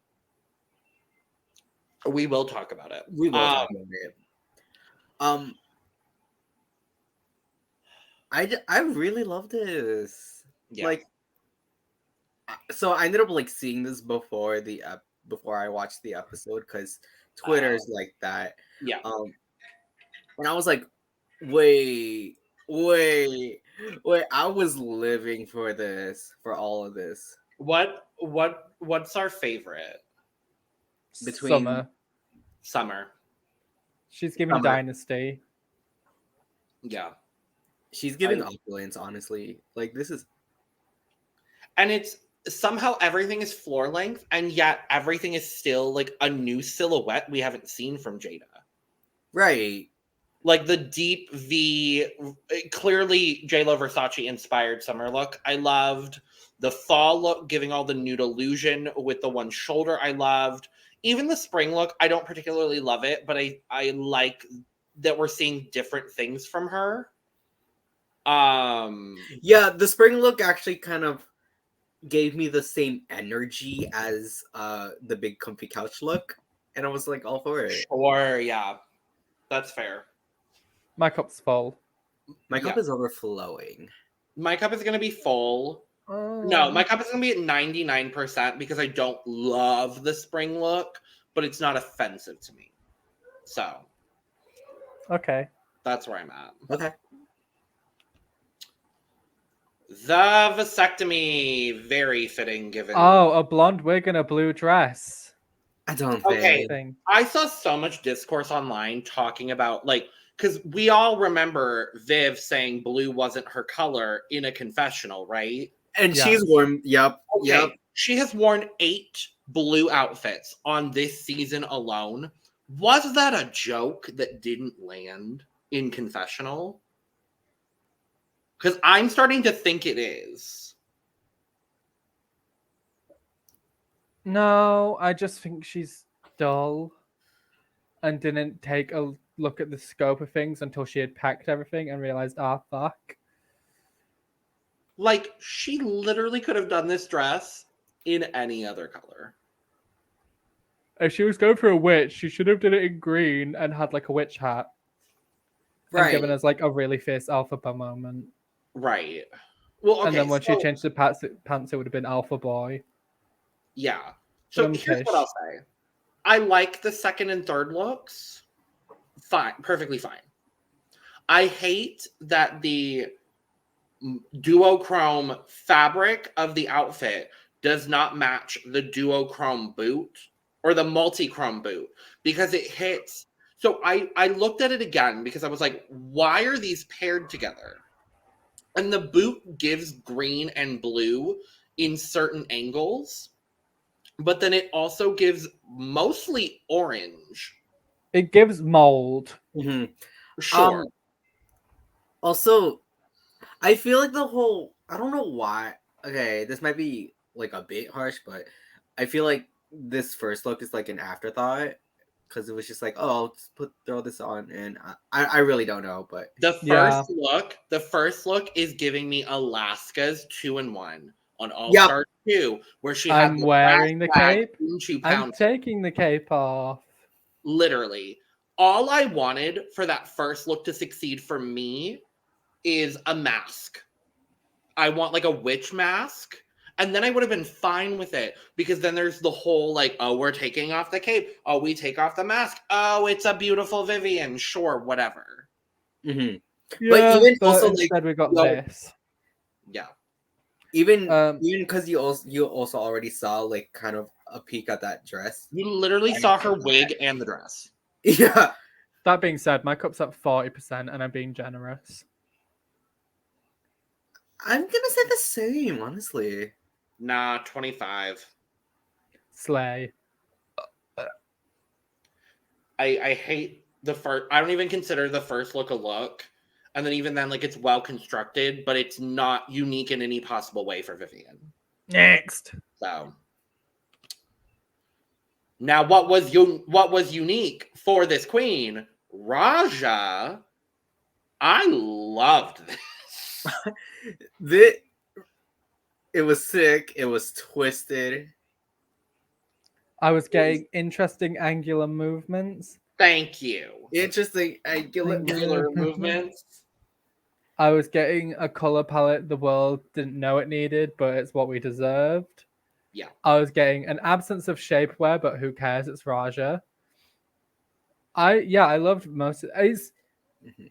We will talk about it. We will talk about it. I really love this. Yeah. Like, so I ended up like seeing this before before I watched the episode because Twitter's like that. Yeah. And I was like, wait, I was living for all of this. What's our favorite? Between Summer. She's giving Summer. Dynasty. Yeah. She's giving opulence, honestly. Like, this is... And it's somehow everything is floor length, and yet everything is still like a new silhouette we haven't seen from Jaida. Right. Like the deep V, clearly JLo Versace inspired summer look. I loved the fall look, giving all the nude illusion with the one shoulder. I loved even the spring look. I don't particularly love it, but I like that we're seeing different things from her. Yeah, the spring look actually kind of gave me the same energy as the big comfy couch look, and I was like all for it. Sure, yeah, that's fair. My cup's full. My cup is overflowing. My cup is gonna be full. No, my cup is gonna be at 99% because I don't love the spring look, but it's not offensive to me. So, okay, that's where I'm at. Okay. The vasectomy, very fitting given. Oh, a blonde wig and a blue dress. I don't Okay. think. I saw so much discourse online talking about, like, because we all remember Viv saying blue wasn't her color in a confessional, right? And Yeah. she's worn, yep. She has worn 8 blue outfits on this season alone. Was that a joke that didn't land in confessional? Because I'm starting to think it is. No, I just think she's dull and didn't take a look at the scope of things until she had packed everything and realized, fuck. Like, she literally could have done this dress in any other color. If she was going for a witch, she should have done it in green and had like a witch hat. Right. And given us like a really fierce alpha bar moment. Right. Well, okay, and then when she changed the pants, it would have been alpha boy. Yeah. So here's what I'll say. I like the second and third looks. Fine. Perfectly fine. I hate that the duochrome fabric of the outfit does not match the duochrome boot or the multi-chrome boot because it hits. So I looked at it again because I was like, why are these paired together? And the boot gives green and blue in certain angles, but then it also gives mostly orange. It gives mold. Mm-hmm. Sure. Also, I feel like I don't know why. Okay, this might be like a bit harsh, but I feel like this first look is like an afterthought because it was just like, oh, I'll just throw this on, and I really don't know. But the first look is giving me Alaska's 2-in-1 on All Star 2, where she I'm wearing the cape. I'm taking the cape off. Literally, all I wanted for that first look to succeed for me is a mask. I want like a witch mask. And then I would have been fine with it because then there's the whole like, oh, we're taking off the cape. Oh, we take off the mask. Oh, it's a beautiful Vivienne. Sure, whatever. Mm-hmm. Yeah, but also instead we got this. Yeah. Even because you also already saw like kind of a peek at that dress. You literally saw her wig and the dress. Yeah. That being said, my cup's at 40% and I'm being generous. I'm gonna say the same, honestly. Nah, 25. Slay. I hate the first. I don't even consider the first look a look. And then even then, like, it's well constructed, but it's not unique in any possible way for Vivienne. Next. So now, what was unique for this queen, Raja? I loved this. It was sick. It was twisted. I was getting interesting angular movements. Thank you. Interesting Angular movements. I was getting a color palette the world didn't know it needed, but it's what we deserved. Yeah. I was getting an absence of shapewear, but who cares? It's Raja. I loved most of it. It's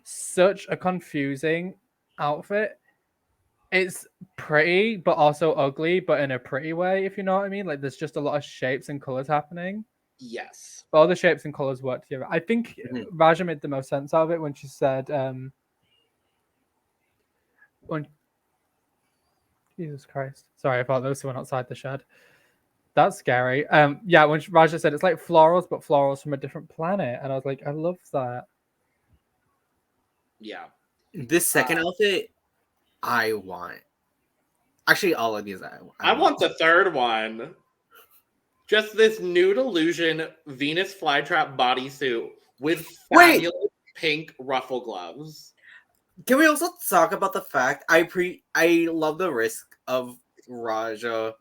such a confusing outfit. It's pretty, but also ugly, but in a pretty way, if you know what I mean. Like there's just a lot of shapes and colors happening. Yes. But all the shapes and colors work together. I think Raja made the most sense out of it when she said, when Jesus Christ. Sorry, I thought those two went outside the shed. That's scary. Yeah, when Raja said it's like florals, but florals from a different planet. And I was like, I love that. Yeah. This second outfit, I want. Actually, all of these I want the third one. Just this nude illusion Venus flytrap bodysuit with fabulous pink ruffle gloves. Can we also talk about the fact I love the risk of Raja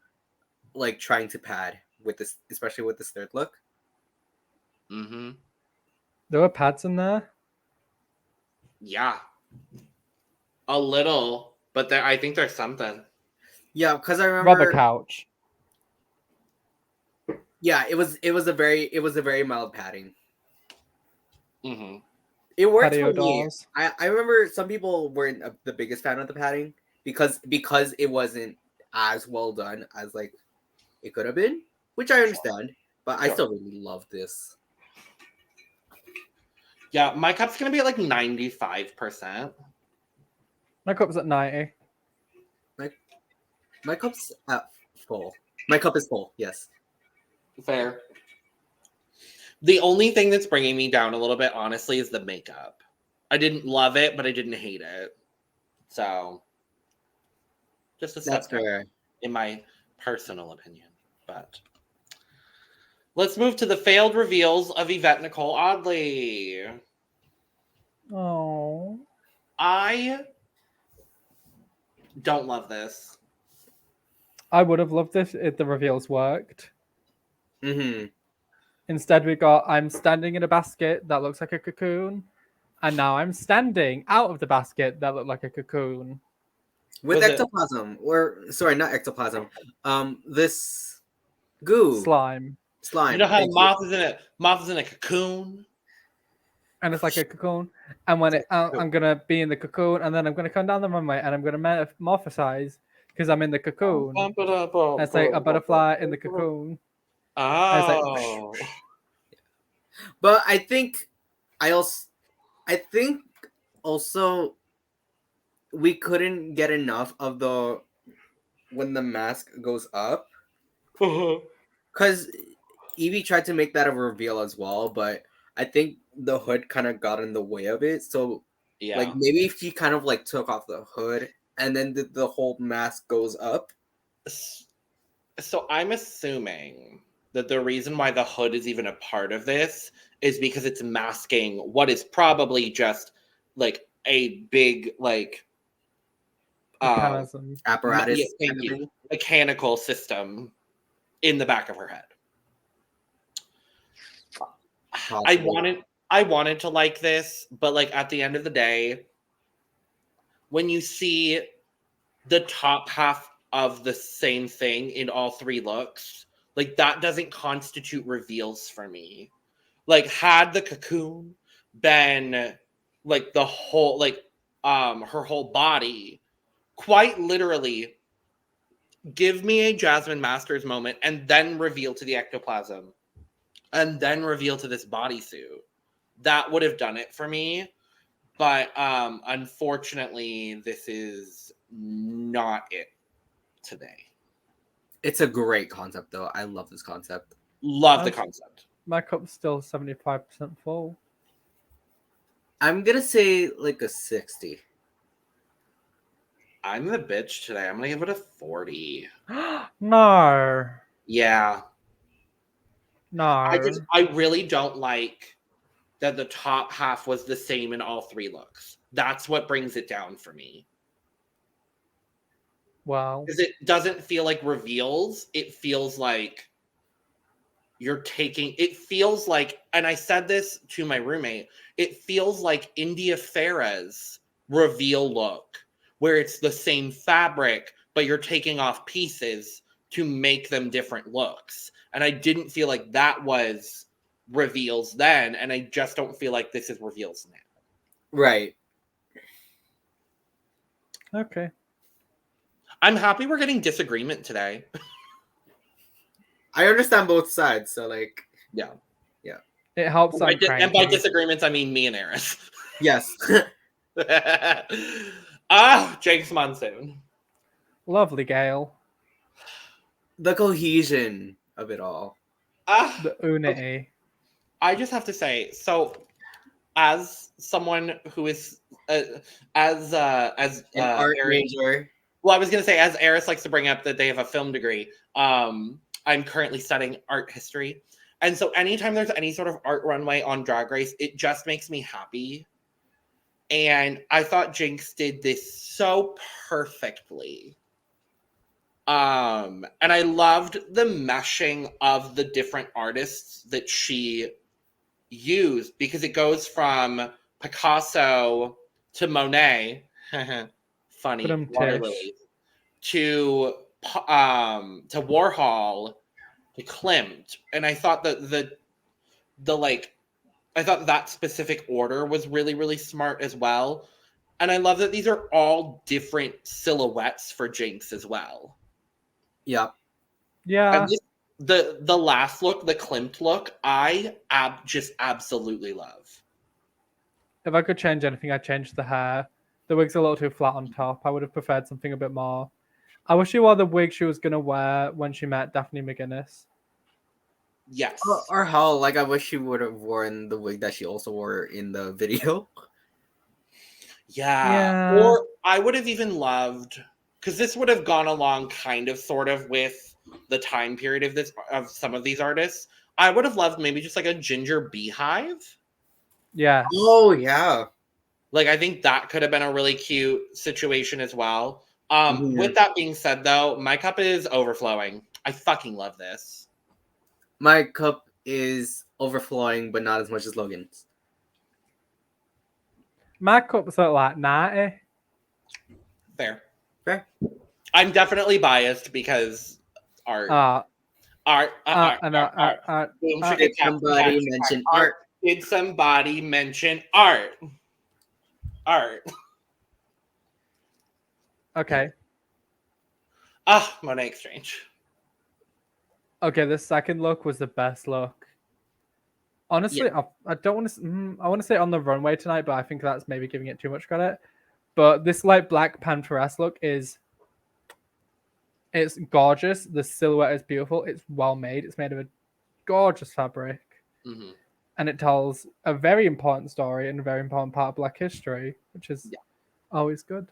like trying to pad with this, especially with this third look. Mm-hmm. There were pads in there. Yeah. A little, but I think there's something. Yeah, because I remember Rubber couch. Yeah, it was a very mild padding. Mm-hmm. It worked Patio for me. dolls. I remember some people weren't the biggest fan of the padding because it wasn't as well done as like it could have been, which I understand, but I still really love this. Yeah, my cup's gonna be at like 95%. My cup's at 90. My cup's at full. My cup is full. Yes. Fair. The only thing that's bringing me down a little bit, honestly, is the makeup. I didn't love it, but I didn't hate it. So, just a step down, in my personal opinion. But let's move to the failed reveals of Yvette Nicole Oddly. Oh. I don't love this. I would have loved it if the reveals worked. Mm-hmm. Instead, we got I'm standing in a basket that looks like a cocoon, and now I'm standing out of the basket that looked like a cocoon. With ectoplasm, sorry, not ectoplasm. This goo Slime. slime. You know how moth is in a cocoon, and it's like a cocoon. And when I'm gonna be in the cocoon, and then I'm gonna come down the runway, and I'm gonna metamorphosize because I'm in the cocoon. And it's like a butterfly in the cocoon. Oh, like, but I think also we couldn't get enough of the when the mask goes up because Yvie tried to make that a reveal as well, but I think the hood kind of got in the way of it. So yeah, like maybe if she kind of like took off the hood and then the whole mask goes up. So I'm assuming that the reason why the hood is even a part of this is because it's masking what is probably just like a big like apparatus mechanical system in the back of her head. Possibly. I wanted to like this, but like at the end of the day, when you see the top half of the same thing in all three looks, like that doesn't constitute reveals for me. Like had the cocoon been like the whole like her whole body, quite literally give me a Jasmine Masters moment and then reveal to the ectoplasm and then reveal to this bodysuit. That would have done it for me. But unfortunately, this is not it today. It's a great concept, though. I love this concept. Love the concept. My cup's still 75% full. I'm gonna say like a 60. I'm the bitch today. I'm gonna give it a 40. No. Yeah. No. I really don't like that the top half was the same in all three looks. That's what brings it down for me. Wow. Because it doesn't feel like reveals. It feels like it feels like, and I said this to my roommate, it feels like India Farah's reveal look, where it's the same fabric, but you're taking off pieces to make them different looks. And I didn't feel like that was reveals then, and I just don't feel like this is reveals now. Right. Okay. I'm happy we're getting disagreement today. I understand both sides, so like, Yeah. It helps. And by disagreements, I mean me and Eris. yes. Jinkx Monsoon. Lovely Gale. The cohesion of it all. The unity. I just have to say, so as someone who is as An art major. well, I was gonna say, as Eris likes to bring up that they have a film degree, I'm currently studying art history. And so anytime there's any sort of art runway on Drag Race, it just makes me happy. And I thought Jinkx did this so perfectly. And I loved the meshing of the different artists that she used, because it goes from Picasso to Monet, funny, water lilies, to Warhol to Klimt. And I thought that I thought that specific order was really, really smart as well. And I love that these are all different silhouettes for Jinkx as well. Yep. Yeah. And the last look, the Klimt look, I just absolutely love. If I could change anything, I'd change the hair. The wig's a little too flat on top. I would have preferred something a bit more. I wish she wore the wig she was going to wear when she met Daphne McGuinness. Yes. Or how, like, I wish she would have worn the wig that she also wore in the video. Yeah. Or I would have even loved, because this would have gone along kind of sort of with the time period of some of these artists. I would have loved maybe just like a ginger beehive. Yeah. Oh, yeah. Like, I think that could have been a really cute situation as well. With that being said, though, my cup is overflowing. I fucking love this. My cup is overflowing, but not as much as Logan's. My cup's at like 90. Fair. Fair. I'm definitely biased because art. Did somebody mention art? Did somebody mention art? Art. Okay. Monet X Change. Okay, the second look was the best look. Honestly, yeah. I don't want to. I want to say on the runway tonight, but I think that's maybe giving it too much credit. But this like Black Pantheress look it's gorgeous. The silhouette is beautiful. It's well made. It's made of a gorgeous fabric, and it tells a very important story and a very important part of Black history, which is always good.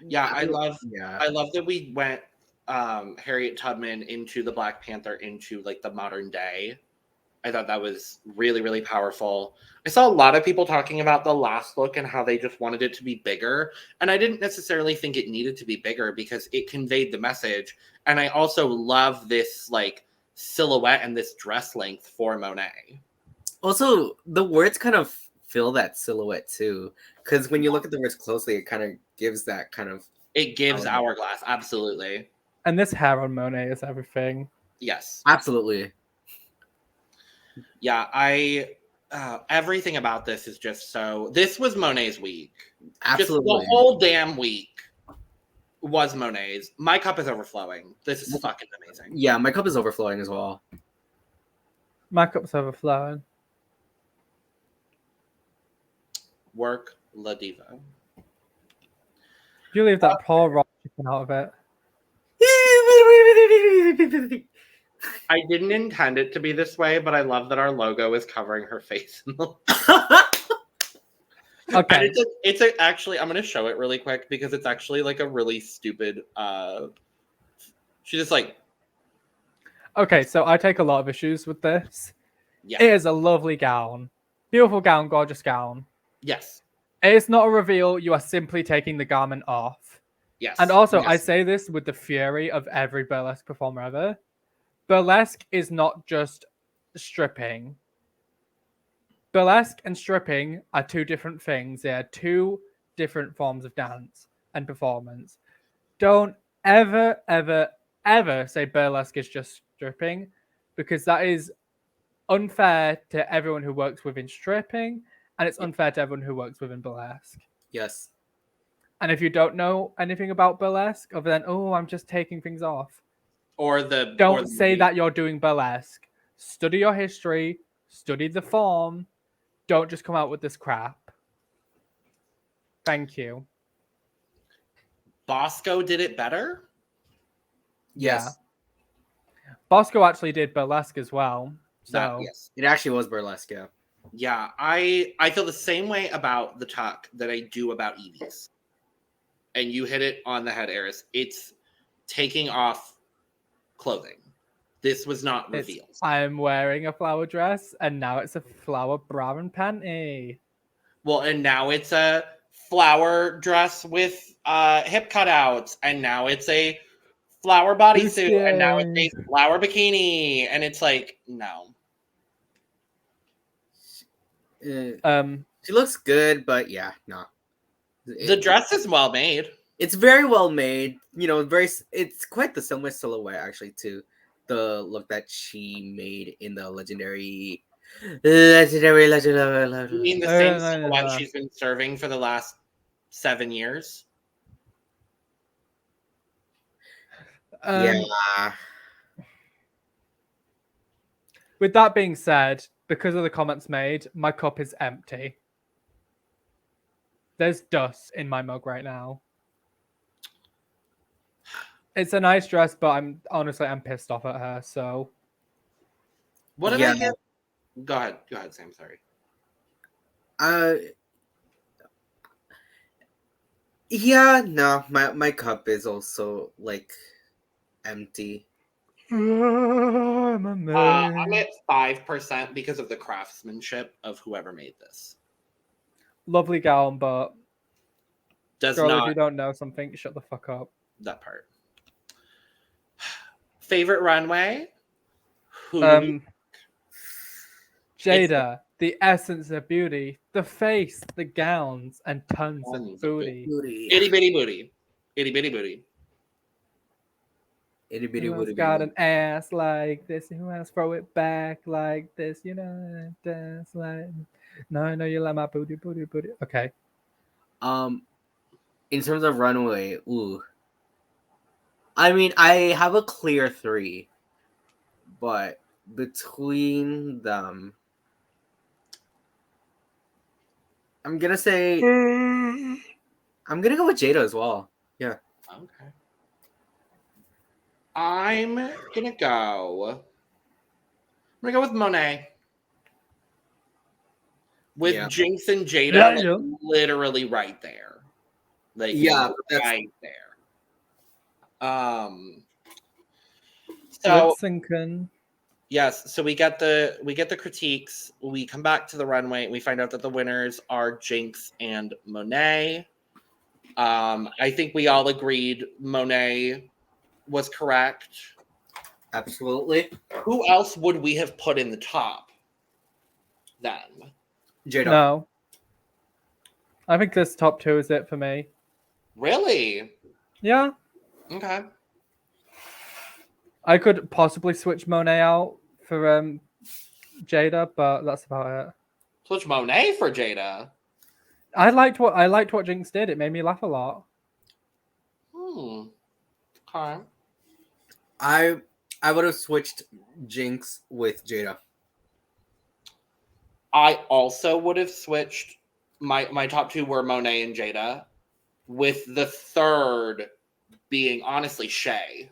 Yeah, I love that we went Harriet Tubman into the Black Panther into like the modern day. I thought that was really, really powerful. I saw a lot of people talking about the last look and how they just wanted it to be bigger. And I didn't necessarily think it needed to be bigger because it conveyed the message. And I also love this like silhouette and this dress length for Monet. Also, the words kind of fill that silhouette too. Because when you look at the words closely, it kind of gives that kind of... It gives hourglass, absolutely. And this hair on Monet is everything. Yes. Absolutely. Yeah, everything about this is just so... This was Monet's week. Absolutely. Just the whole damn week was Monet's. My cup is overflowing. This is fucking amazing. Yeah, my cup is overflowing as well. My cup's overflowing. Work La Diva. You leave that poor raw chicken out of it. I didn't intend it to be this way, but I love that our logo is covering her face. Okay. And actually, I'm gonna show it really quick because it's actually like a really stupid. She's just like, Okay, so I take a lot of issues with this. yeah, It is a lovely gown. Beautiful gown, gorgeous gown. yes, It is not a reveal. You are simply taking the garment off. yes. And also, I Yes. say this with the fury of every burlesque performer ever. Burlesque is not just stripping. Burlesque and stripping are two different things. They are two different forms of dance and performance. Don't ever, ever, ever say burlesque is just stripping, because that is unfair to everyone who works within stripping, and it's unfair to everyone who works within burlesque. Yes. And if you don't know anything about burlesque, other than, oh, I'm just taking things off, don't say that you're doing burlesque. Study your history, study the form. Don't just come out with this crap. Thank you. Bosco did it better. Yes. Yeah. Bosco actually did burlesque as well. So Yes, It actually was burlesque, yeah. yeah. I feel the same way about the tuck that I do about Yvie's. And you hit it on the head, Eris. It's taking off clothing. This was not revealed. I'm wearing a flower dress, and now it's a flower bra and panty. Well, and now it's a flower dress with hip cutouts, and now it's a flower bodysuit, and now it's a flower bikini, and it's like, no. She looks good, but yeah, no. The dress is well made. It's very well made. You know, it's quite the similar silhouette actually to the look that she made in the legendary. You mean the same no. silhouette she's been serving for the last 7 years? Yeah. With that being said, because of the comments made, my cup is empty. There's dust in my mug right now. It's a nice dress, but I'm pissed off at her. So, What did I get? Go ahead, Sam. Sorry. Yeah, no, my cup is also like empty. I'm at 5% because of the craftsmanship of whoever made this. Lovely gown, but Does girl, not if you don't know something, shut the fuck up. that part. Favorite runway? Jaida, the essence of beauty, the face, the gowns, and tons of booty. Itty bitty booty. Itty bitty booty. Itty bitty Who's booty. got an ass like this? Who has throw it back like this? You know, dance like. No, I know you like my booty. Okay. In terms of runway, ooh. I mean, I have a clear 3, but between them, I'm gonna say I'm gonna go with Jaida as well. Yeah. Okay. I'm gonna go with Monet. With Jinkx and Jaida literally right there. Like right there. So yes, so we get the critiques. We come back to the runway. We find out that the winners are Jinkx and Monet. I think we all agreed Monet was correct. Absolutely. Who else would we have put in the top then? Jaida. No. I think this top 2 is it for me. Really? Yeah. Okay. I could possibly switch Monet out for Jaida, but that's about it. Switch Monet for Jaida. I liked what Jinkx did. It made me laugh a lot. Okay. I would have switched Jinkx with Jaida. I also would have switched my top 2 were Monet and Jaida, with the third being honestly Shea.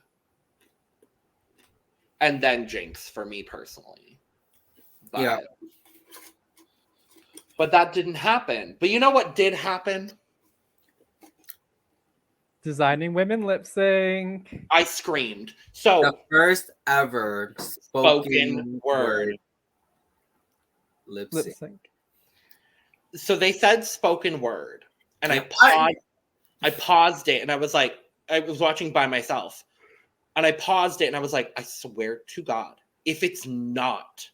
And then Jinkx for me personally. But, yeah. But that didn't happen. But you know what did happen? Designing women lip sync. I screamed. The So first ever spoken word lip Lip sync. sync. so they said spoken word. And Yeah. I paused it and I was like, I was watching by myself. And I paused it and I was like, I swear to God, if it's not,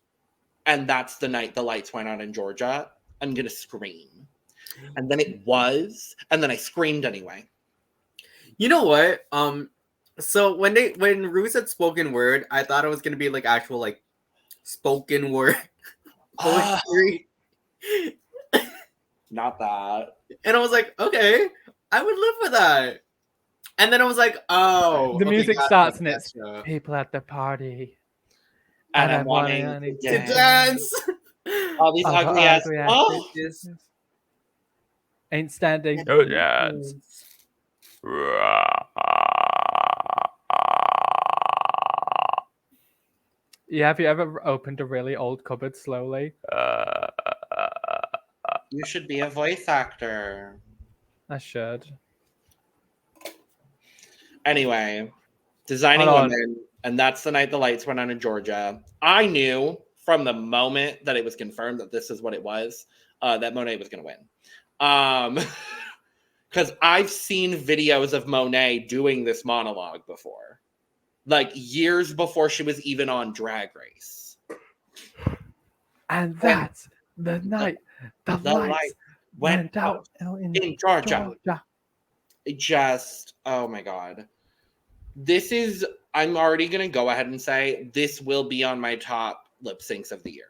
and that's the night the lights went on in Georgia, I'm gonna scream. And then it was, and then I screamed anyway. You know what? So when Ru said spoken word, I thought it was gonna be like actual like spoken word poetry. Not that. And I was like, okay, I would live with that. And then I was like, oh, The okay, music gotcha, starts and it's gotcha. people at the party. And And I'm I'm wanting wanting to To dance. dance. All these Other ugly ass. ugly Oh, Yes. ain't standing. No dance. Yeah, have you ever opened a really old cupboard slowly? you should be a voice actor. I should. Anyway, designing Hold on. women, and that's the night the lights went on in Georgia. I knew from the moment that it was confirmed that this is what it was, that Monet was going to win. Because I've seen videos of Monet doing this monologue before, like years before she was even on Drag Race. And that's the night the lights light went out in Georgia. It just, oh my God. I'm already going to go ahead and say this will be on my top lip syncs of the year.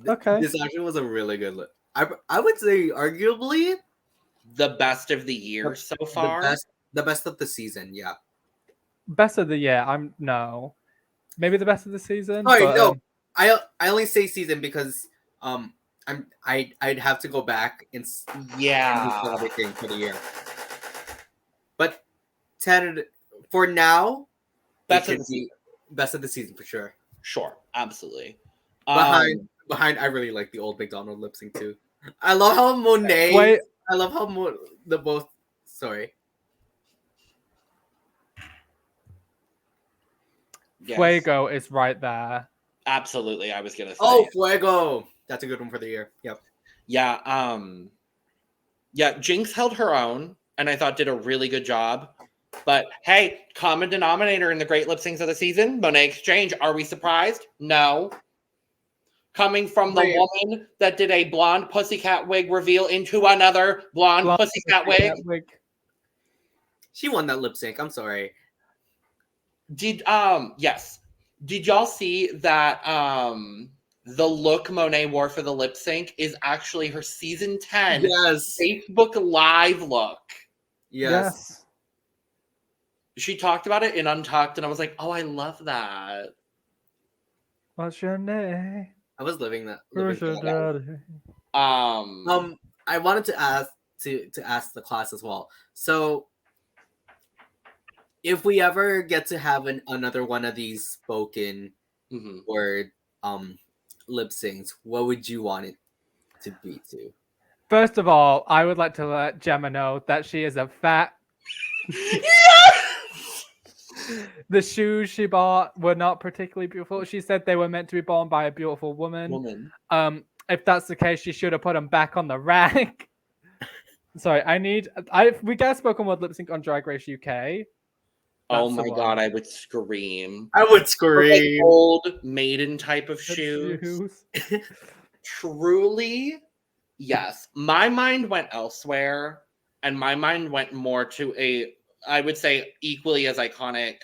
Okay. This actually was a really good lip. I would say arguably The best of the year so far. the best of the season, yeah. Best of the year. Maybe the best of the season. Sorry, but, no. I only say season because I'd have to go back and Yeah. do everything for the year. But for now, Best it of could the be best of the season for sure. Sure, absolutely. Behind, I really like the old McDonald lip sync too. I love how Monet. Wait. I love how the both. Sorry. Yes, Fuego is right there. absolutely. I was gonna say. Oh, Fuego. That's a good one for the year. Yep. Yeah. Yeah. Jinkx held her own, and I thought did a really good job. But hey, common denominator in the great lip syncs of the season, Monet X Change. Are we surprised? No. Coming from the woman that did a blonde pussycat wig reveal into another blonde pussycat wig. She won that lip sync. I'm sorry. Yes. Did y'all see that the look Monet wore for the lip sync is actually her season 10 Yes. Facebook Live look? Yes. She talked about it in Untucked, and I was like, oh, I love that. What's your name? I was living that. I wanted to ask to ask the class as well. So, if we ever get to have another one of these spoken word lip syncs, what would you want it to be to? First of all, I would like to let Gemma know that she is a fat. The shoes she bought were not particularly beautiful. She said they were meant to be worn by a beautiful woman. If that's the case, she should have put them back on the rack. Sorry, we get a spoken word lip sync on Drag Race UK. Oh my God, I would scream. I would scream. Like old maiden type of shoes. Truly, yes. My mind went elsewhere, and my mind went more to I would say, equally as iconic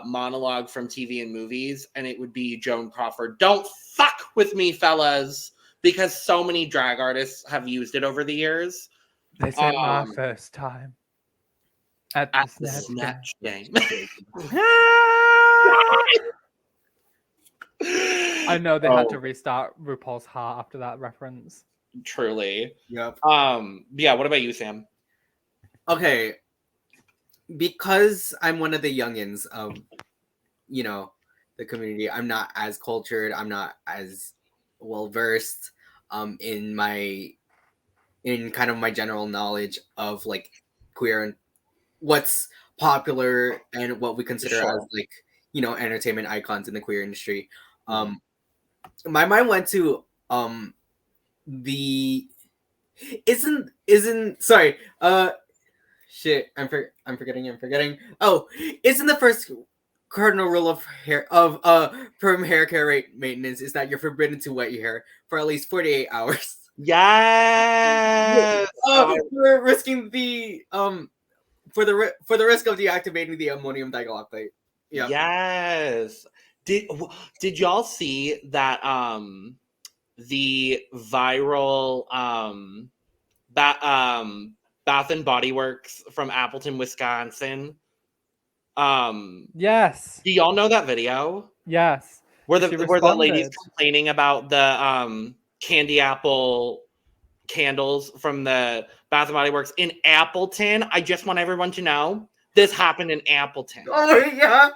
monologue from TV and movies, and it would be Joan Crawford. Don't fuck with me, fellas, because so many drag artists have used it over the years. They said my first time at the Snatch Game. I know they had to restart RuPaul's Heart after that reference. Truly. Yep. Yeah, what about you, Sam? Okay. Because I'm one of the youngins of, the community, I'm not as cultured, I'm not as well versed. in kind of my general knowledge of like queer and what's popular and what we consider as like, you know, entertainment icons in the queer industry. My mind went to the isn't sorry shit I'm forgetting. Oh, isn't the first cardinal rule of perm hair care rate maintenance is that you're forbidden to wet your hair for at least 48 hours. Yes. We're risking the for the risk of deactivating the ammonium digalactate. Yeah. Yes. Did y'all see that the viral Bath and Body Works from Appleton, Wisconsin? Yes. Do y'all know that video? Yes. Where the lady's complaining about the candy apple candles from the Bath and Body Works in Appleton. I just want everyone to know this happened in Appleton. Oh yeah.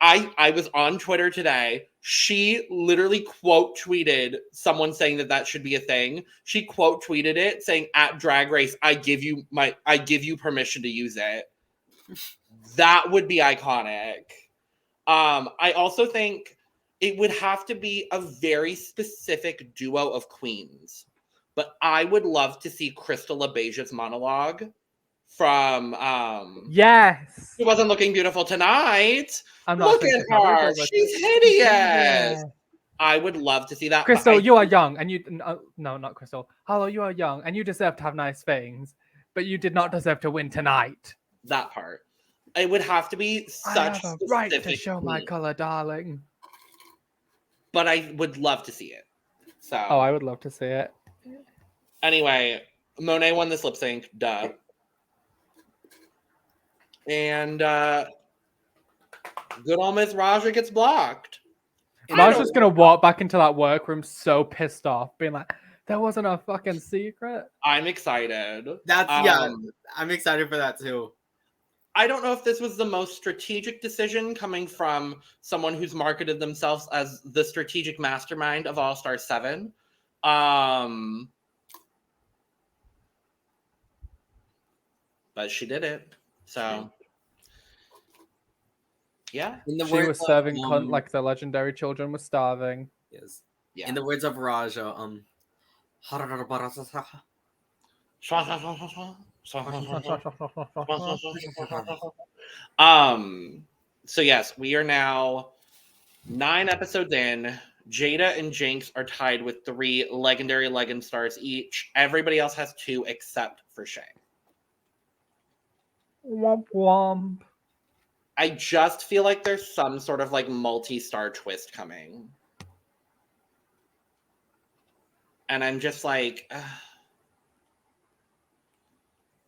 I was on Twitter today. She literally quote tweeted someone saying that should be a thing. She quote tweeted it saying, "At Drag Race, I give you permission to use it." That would be iconic. I also think it would have to be a very specific duo of queens. But I would love to see Crystal LaBeouf's monologue from yes. She Wasn't Looking Beautiful Tonight. I'm not Look at her. She's hideous. Yeah. I would love to see that. Crystal, you are young and you no, not Crystal. Hello, you are young and you deserve to have nice things, but you did not deserve to win tonight. That part. It would have to be such I have a right to show my color, darling. But I would love to see it. So I would love to see it. Anyway, Monet won this lip sync, duh. And good old Miss Raja gets blocked. Raja's gonna walk back into that workroom so pissed off, being like, "That wasn't a fucking secret." I'm excited. I'm excited for that too. I don't know if this was the most strategic decision coming from someone who's marketed themselves as the strategic mastermind of All Star 7. But she did it. So, yeah. She was serving cunt like the legendary children were starving. Yes. Yeah. In the words of Raja, so yes, we are now 9 episodes in. Jaida and Jinkx are tied with 3 legendary legend stars each. Everybody else has 2 except for Shea. Womp womp. I just feel like there's some sort of like multi-star twist coming. And I'm just like,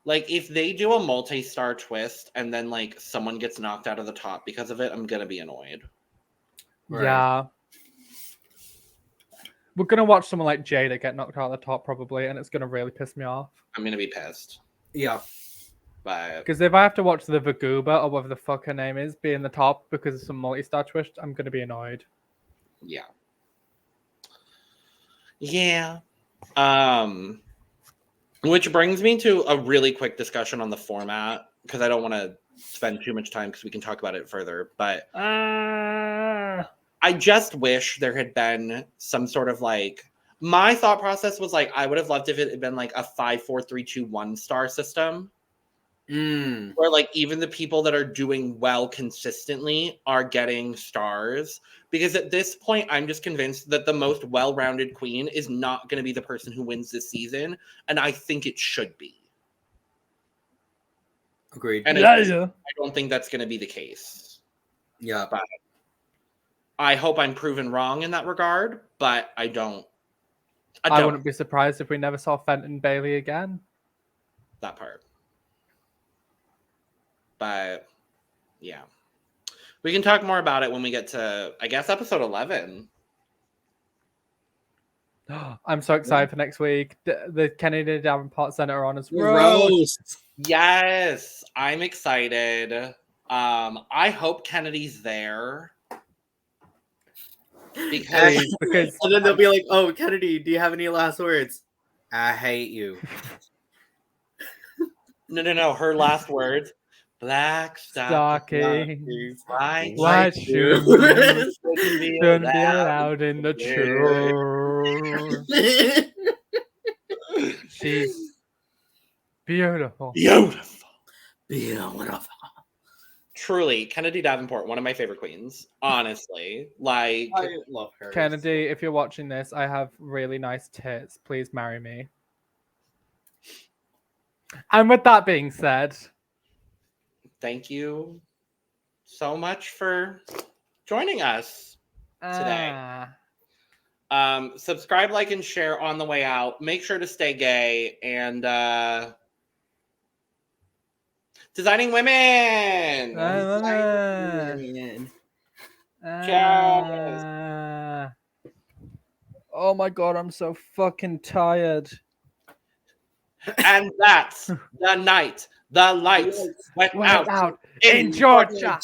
like if they do a multi-star twist and then like someone gets knocked out of the top because of it, I'm gonna be annoyed. Right. Yeah. We're gonna watch someone like Jaida get knocked out of the top probably, and it's gonna really piss me off. I'm gonna be pissed. Yeah. Because if I have to watch the Vaguba or whatever the fuck her name is be in the top because of some multi-star twist, I'm gonna be annoyed. Yeah. Yeah. Which brings me to a really quick discussion on the format, because I don't want to spend too much time because we can talk about it further. But I just wish there had been some sort of like, my thought process was like, I would have loved if it had been like a 5, 4, 3, 2, 1 star system. Where like even the people that are doing well consistently are getting stars. Because at this point, I'm just convinced that the most well-rounded queen is not going to be the person who wins this season. And I think it should be. Agreed. And I don't think that's going to be the case. Yeah. But I hope I'm proven wrong in that regard, but I don't. I wouldn't be surprised if we never saw Fenton Bailey again. That part. But yeah, we can talk more about it when we get to, I guess, episode 11. I'm so excited for next week. The Kennedy Davenport Center on as roast. Yes, I'm excited. I hope Kennedy's there. Because Because And then they'll be like, "Oh, Kennedy, do you have any last words?" I hate you. no. Her last words: black stockings, white white shoes. shoes shouldn't be shouldn't be allowed. allowed in the church. She's beautiful. Beautiful. Truly, Kennedy Davenport, one of my favorite queens. Honestly, like I love her. Kennedy, if you're watching this, I have really nice tits. Please marry me. And with that being said, thank you so much for joining us today. Subscribe, like, and share on the way out. Make sure to stay gay and designing women. Oh my god, I'm so fucking tired. And that's the night the lights went out in Georgia.